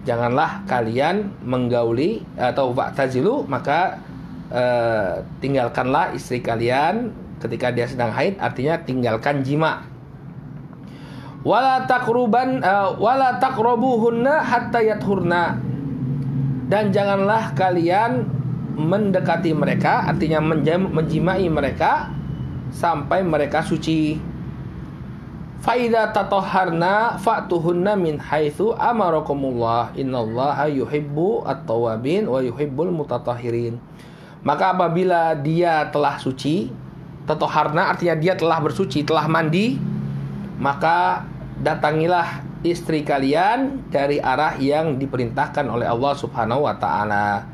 Janganlah kalian menggauli atau fa'tazilu, maka tinggalkanlah istri kalian ketika dia sedang haid, artinya tinggalkan jima. wala taqrabuhunna hatta yathurna. Dan janganlah kalian mendekati mereka, artinya menjimai mereka sampai mereka suci. Fa idza tatahharna fa'tuhunna min haitsu amarakumullah innallaha yuhibbu at-tawwabin wa yuhibbul mutatahhirin. Maka apabila dia telah suci, tatahharna artinya dia telah bersuci, telah mandi, maka datangilah istri kalian dari arah yang diperintahkan oleh Allah Subhanahu wa taala.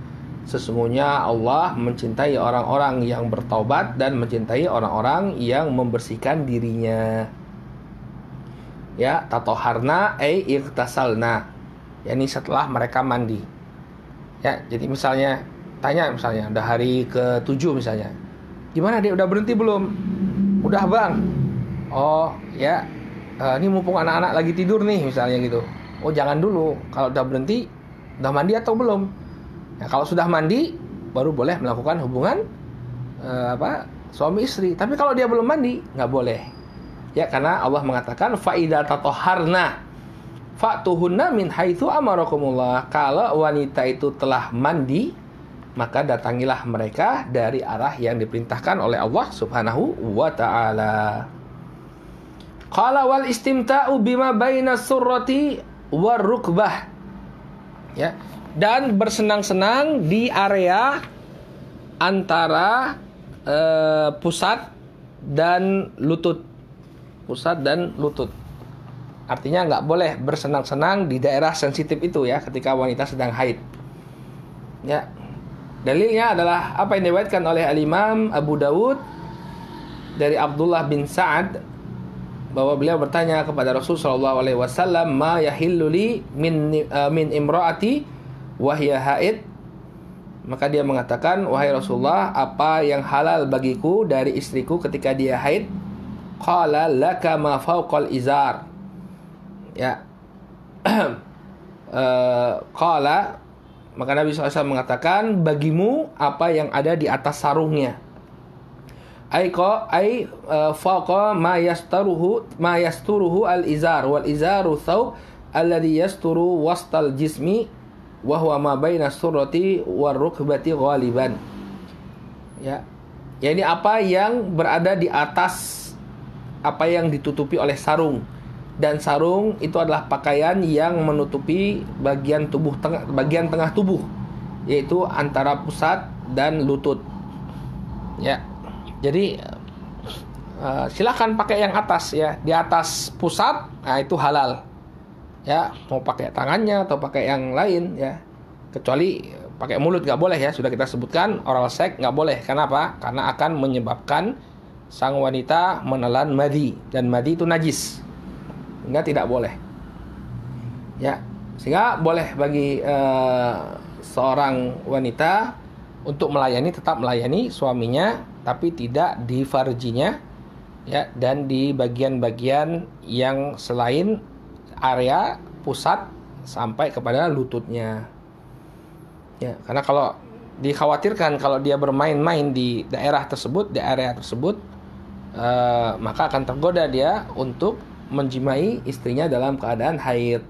Sesungguhnya Allah mencintai orang-orang yang bertaubat dan mencintai orang-orang yang membersihkan dirinya. Ya, tatahharna ay ightasalna. Yani setelah mereka mandi. Ya, jadi misalnya tanya misalnya udah hari ke-7 misalnya. Gimana dia udah berhenti belum? Udah, Bang. Oh, ya. Ini mumpung anak-anak lagi tidur nih misalnya gitu. Oh, jangan dulu. Kalau udah berhenti, udah mandi atau belum? Nah, kalau sudah mandi baru boleh melakukan hubungan suami istri. Tapi kalau dia belum mandi, nggak boleh. Ya, karena Allah mengatakan fa idza tatahharna fa'tuhunna min haitsu amarakumullah. Kalau wanita itu telah mandi, maka datangilah mereka dari arah yang diperintahkan oleh Allah Subhanahu wa taala. Qala wal istimta'u bima baina surrati war rukbah. Ya, dan bersenang-senang di area antara pusat dan lutut. Pusat dan lutut. Artinya nggak boleh bersenang-senang di daerah sensitif itu ya ketika wanita sedang haid. Ya. Dalilnya adalah apa yang diriwayatkan oleh Al-Imam Abu Dawud dari Abdullah bin Sa'ad bahwa beliau bertanya kepada Rasul sallallahu alaihi wasallam, "Ma yahillu li min imraati wa hiya haid?" Maka dia mengatakan, "Wahai Rasulullah, apa yang halal bagiku dari istriku ketika dia haid?" Qala laka ma fawqal izar. Ya. Qala, maka Nabi SAW mengatakan, bagimu apa yang ada di atas sarungnya. Fawqa ma yasturuhu al izar wal izaru thawb alladhi yasturu wastal jismi wa huwa ma baina surrati war rukbati ghaliban. Ya. Yani apa yang berada di atas apa yang ditutupi oleh sarung, dan sarung itu adalah pakaian yang menutupi bagian tengah tubuh, yaitu antara pusat dan lutut. Ya, jadi silakan pakai yang atas ya, di atas pusat, nah itu halal. Ya, mau pakai tangannya atau pakai yang lain ya, kecuali pakai mulut nggak boleh ya, sudah kita sebutkan oral sex nggak boleh. Kenapa? Karena akan menyebabkan sang wanita menelan madhi, dan madhi itu najis, sehingga tidak boleh. Ya, sehingga boleh bagi seorang wanita untuk tetap melayani suaminya, tapi tidak di farjinya, ya, dan di bagian-bagian yang selain area pusat sampai kepada lututnya. Ya, karena kalau dikhawatirkan kalau dia bermain-main di area tersebut, maka akan tergoda dia untuk menjimai istrinya dalam keadaan haid.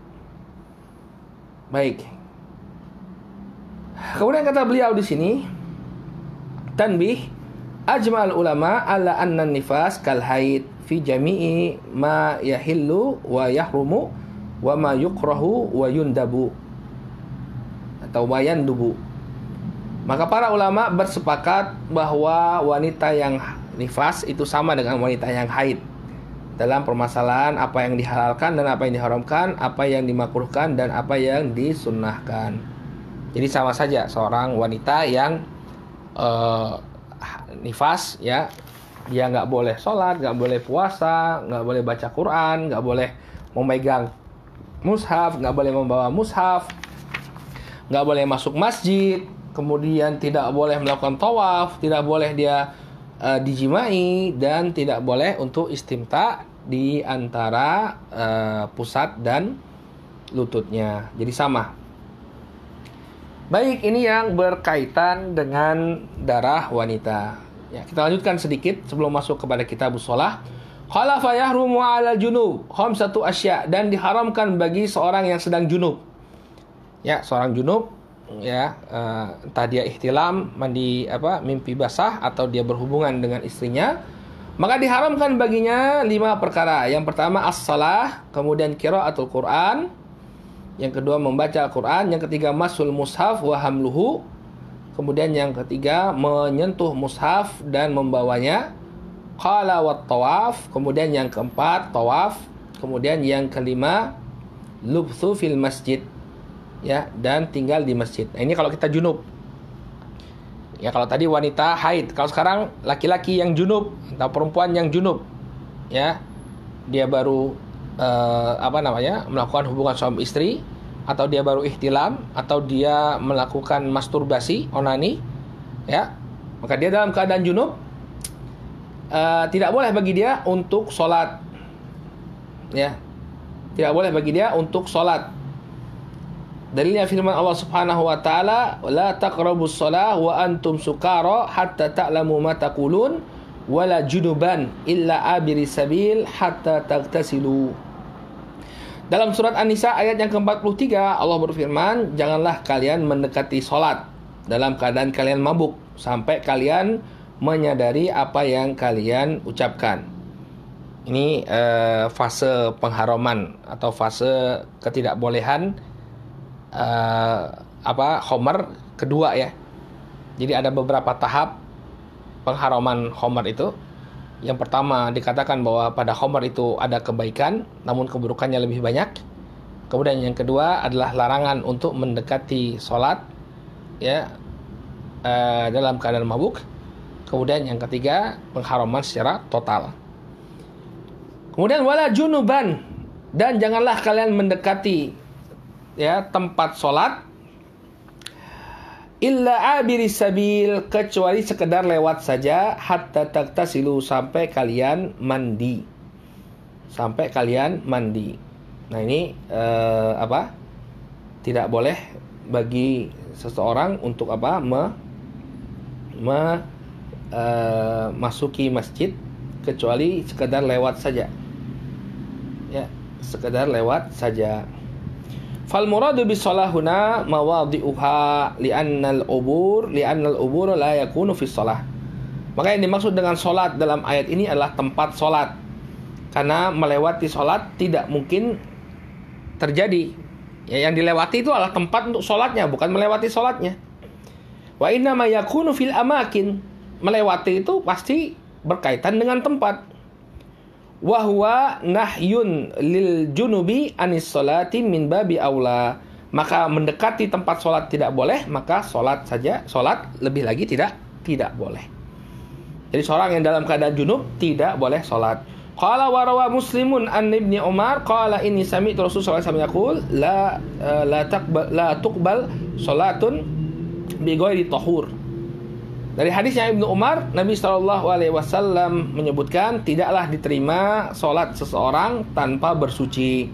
Baik. Kemudian kata beliau di sini, tanbih, ajma'al ulama ala anna nifas kal haid fi jami'i ma yahillu wa yahrumu wa ma yukrahu wa yundabu atau wa yandubu. Maka para ulama bersepakat bahwa wanita yang nifas itu sama dengan wanita yang haid dalam permasalahan apa yang dihalalkan dan apa yang diharamkan, apa yang dimakruhkan dan apa yang disunnahkan. Jadi sama saja seorang wanita yang nifas ya, dia nggak boleh sholat, nggak boleh puasa, nggak boleh baca Quran, nggak boleh memegang mushaf, nggak boleh membawa mushaf, nggak boleh masuk masjid, kemudian tidak boleh melakukan tawaf, tidak boleh dia dijimai, dan tidak boleh untuk istimta di antara pusat dan lututnya. Jadi sama. Baik, ini yang berkaitan dengan darah wanita. Ya, kita lanjutkan sedikit sebelum masuk kepada kitabus shalah. Qala fa yahrumu 'alal junub khamsatu asya, dan diharamkan bagi seorang yang sedang junub. Ya, seorang junub ya, entah dia ihtilam, mimpi basah, atau dia berhubungan dengan istrinya, maka diharamkan baginya 5 perkara. Yang pertama as-salah, kemudian qiraatul Quran, yang kedua membaca Al-Quran, yang ketiga masul mushaf wa hamluhu, kemudian yang ketiga menyentuh mushaf dan membawanya, qala wat tawaf, kemudian yang keempat tawaf, kemudian yang kelima lubthu fil masjid, ya, dan tinggal di masjid. Nah, ini kalau kita junub. Ya, kalau tadi wanita haid, kalau sekarang laki-laki yang junub atau perempuan yang junub, ya, dia baru melakukan hubungan suami istri, atau dia baru ihtilam, atau dia melakukan masturbasi, onani, ya, maka dia dalam keadaan junub, tidak boleh bagi dia untuk sholat, ya, tidak boleh bagi dia untuk sholat. Dalilnya firman Allah Subhanahu wa taala, la taqrabus shalah wa antum sukara hatta ta'lamu ma taqulun wala junuban illa abiri sabil hatta tagtasilu. Dalam surat An-Nisa ayat yang ke-43, Allah berfirman, janganlah kalian mendekati sholat dalam keadaan kalian mabuk sampai kalian menyadari apa yang kalian ucapkan. Ini fase pengharaman atau fase ketidakbolehan khamar kedua, ya. Jadi ada beberapa tahap pengharaman khamar itu. Yang pertama dikatakan bahwa pada khamar itu ada kebaikan, namun keburukannya lebih banyak. Kemudian yang kedua adalah larangan untuk mendekati sholat, ya, dalam keadaan mabuk. Kemudian yang ketiga pengharaman secara total. Kemudian wala junuban, dan janganlah kalian mendekati, ya, tempat sholat illa abiri sabil, kecuali sekedar lewat saja, hatta tagtasilu, sampai kalian mandi. Sampai kalian mandi. Nah, ini tidak boleh bagi seseorang untuk masuki masjid kecuali sekedar lewat saja. Ya, sekedar lewat saja. Fal muradu bis shalah huna mawadhi'uha li'annal ubur la yakunu fis shalah. Maka yang dimaksud dengan salat dalam ayat ini adalah tempat salat. Karena melewati salat tidak mungkin terjadi. Ya, yang dilewati itu adalah tempat untuk salatnya, bukan melewati salatnya. Wa inna ma yakunu fil amakin. Melewati itu pasti berkaitan dengan tempat. Wa huwa nahyun lil junubi anis salati min babi aula. Maka mendekati tempat sholat tidak boleh, maka sholat saja, sholat lebih lagi tidak boleh. Jadi seorang yang dalam keadaan junub tidak boleh sholat. Qala wa rawa Muslimun an Ibni Umar qala inni sami'tu Rasulullah sallallahu alaihi wasallam la tuqbal salatun bi ghairi tahur. Dari hadisnya Ibnu Umar, Nabi SAW menyebutkan tidaklah diterima sholat seseorang tanpa bersuci.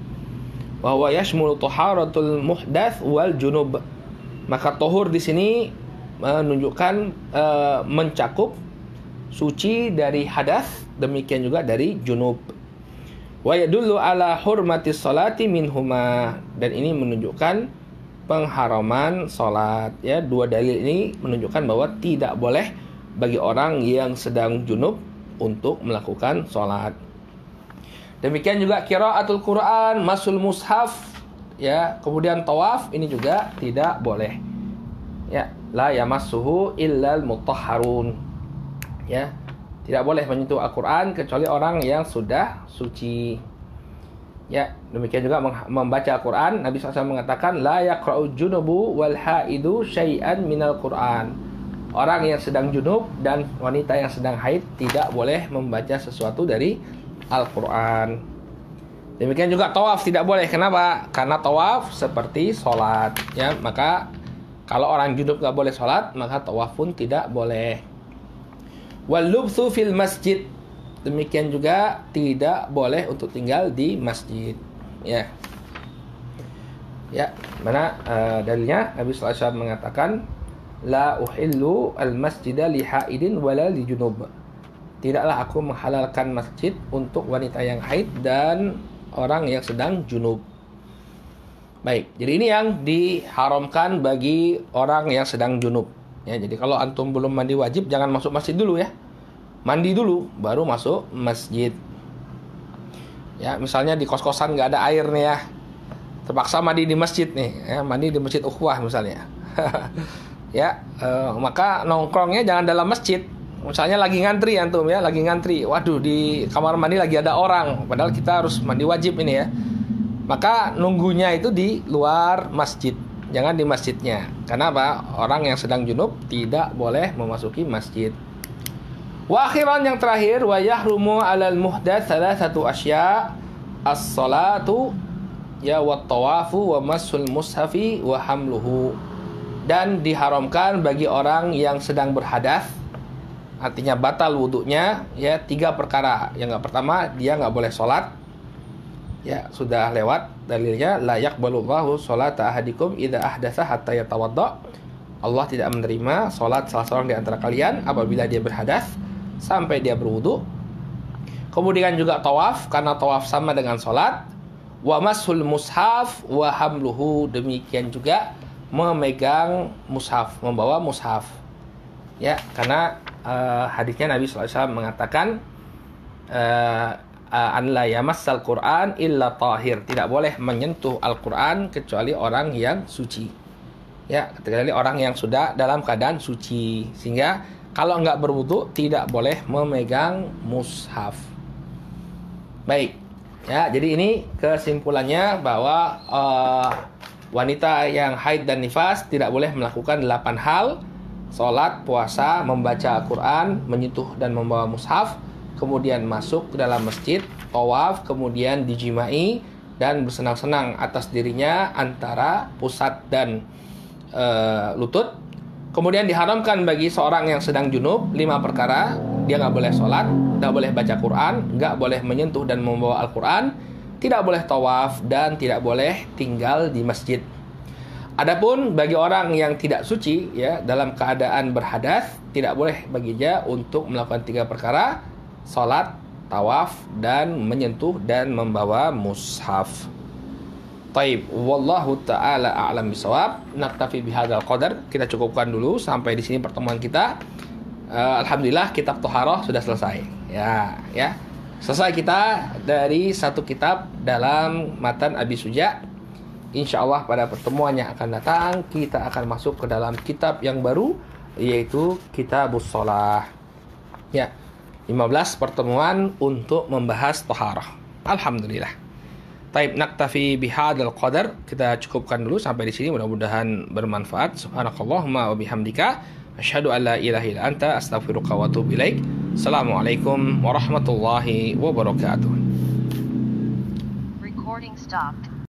Bahwa yashmul taharatul muhdats wal junub. Maka tahur di sini menunjukkan mencakup suci dari hadas, demikian juga dari junub. Wa yadullu ala hurmatis salati minhuma, dan ini menunjukkan pengharaman sholat, ya. Dua dalil ini menunjukkan bahwa tidak boleh bagi orang yang sedang junub untuk melakukan sholat. Demikian juga qiraatul Quran, masul mushaf, ya, kemudian tawaf, ini juga tidak boleh, ya. La yamassuhu illal mutahharun, ya. Tidak boleh menyentuh Al-Quran kecuali orang yang sudah suci. Ya, demikian juga membaca Al-Quran. Nabi SAW mengatakan la yaqra'u junubu wal haidu syai'an minal Quran. Orang yang sedang junub dan wanita yang sedang haid tidak boleh membaca sesuatu dari Al-Quran. Demikian juga tawaf tidak boleh. Kenapa? Karena tawaf seperti sholat, ya. Maka kalau orang junub gak boleh sholat, maka tawaf pun tidak boleh. Wal lubthu fil masjid, demikian juga tidak boleh untuk tinggal di masjid, ya. Ya, mana dalilnya? Nabi sallallahu alaihi wasallam mengatakan la uhillu al masjida li haidin wala li junub. tidaklah aku menghalalkan masjid untuk wanita yang haid dan orang yang sedang junub. Baik, jadi ini yang diharamkan bagi orang yang sedang junub. Ya, jadi kalau antum belum mandi wajib, jangan masuk masjid dulu ya. Mandi dulu, baru masuk masjid. Ya, misalnya di kos-kosan nggak ada air nih ya, terpaksa mandi di masjid nih, ya, mandi di masjid Ukhuwah misalnya. Ya, maka nongkrongnya jangan dalam masjid. Misalnya lagi ngantri antum ya, lagi ngantri. Waduh, di kamar mandi lagi ada orang, padahal kita harus mandi wajib ini ya. Maka nunggunya itu di luar masjid, jangan di masjidnya. Karena apa? Orang yang sedang junub tidak boleh memasuki masjid. Wa akhiran, yang terakhir, wa yahrumu 'alal muhdats salasatu asya, as-salatu ya wa tawafu wa masul mushafi wa hamluhu. Dan diharamkan bagi orang yang sedang berhadas, artinya batal wudunya, ya 3 perkara. Yang pertama, dia nggak boleh sholat. Ya, sudah lewat dalilnya, la yaqbalullahu sholata ahadikum idza ahdatsa hatta yatawadda. Allah tidak menerima sholat salah seorang di antara kalian apabila dia berhadas sampai dia berwudu. Kemudian juga tawaf, karena tawaf sama dengan sholat. Wa mashul mushaf wa hamluhu, demikian juga memegang mushaf, membawa mushaf. Ya, karena hadisnya Nabi SAW mengatakan an la yamassal Qur'an illa tahir, tidak boleh menyentuh Al-Qur'an kecuali orang yang suci. Ya, kecuali orang yang sudah dalam keadaan suci. Sehingga kalau enggak berwudu tidak boleh memegang mushaf. Baik. Ya, jadi ini kesimpulannya bahwa wanita yang haid dan nifas tidak boleh melakukan 8 hal: salat, puasa, membaca Al-Qur'an, menyentuh dan membawa mushaf, kemudian masuk ke dalam masjid, tawaf, kemudian dijimai dan bersenang-senang atas dirinya antara pusat dan lutut. Kemudian diharamkan bagi seorang yang sedang junub 5 perkara. Dia nggak boleh sholat, nggak boleh baca Quran, nggak boleh menyentuh dan membawa Al-Quran, tidak boleh tawaf, dan tidak boleh tinggal di masjid. Adapun bagi orang yang tidak suci, ya, dalam keadaan berhadas, tidak boleh baginya untuk melakukan 3 perkara: salat, tawaf, dan menyentuh dan membawa mushaf. Taib, wallahu taala a'lam bisawab. Naktafi bihadzal qadar. Kita cukupkan dulu sampai di sini pertemuan kita. Alhamdulillah kitab Thaharah sudah selesai. Ya. Selesai kita dari 1 kitab dalam matan Abi Suja. Insyaallah pada pertemuan yang akan datang kita akan masuk ke dalam kitab yang baru, yaitu Kitabus Shalah. Ya. 15 pertemuan untuk membahas Thaharah. Alhamdulillah. Taib, naktafi bihadzal qadar. Kita cukupkan dulu sampai di sini, mudah-mudahan bermanfaat. Subhanakallahumma wa bihamdika asyhadu an la ilaha illa anta astaghfiruka wa atubu ilaik. Assalamualaikum warahmatullahi wabarakatuh. Recording stopped.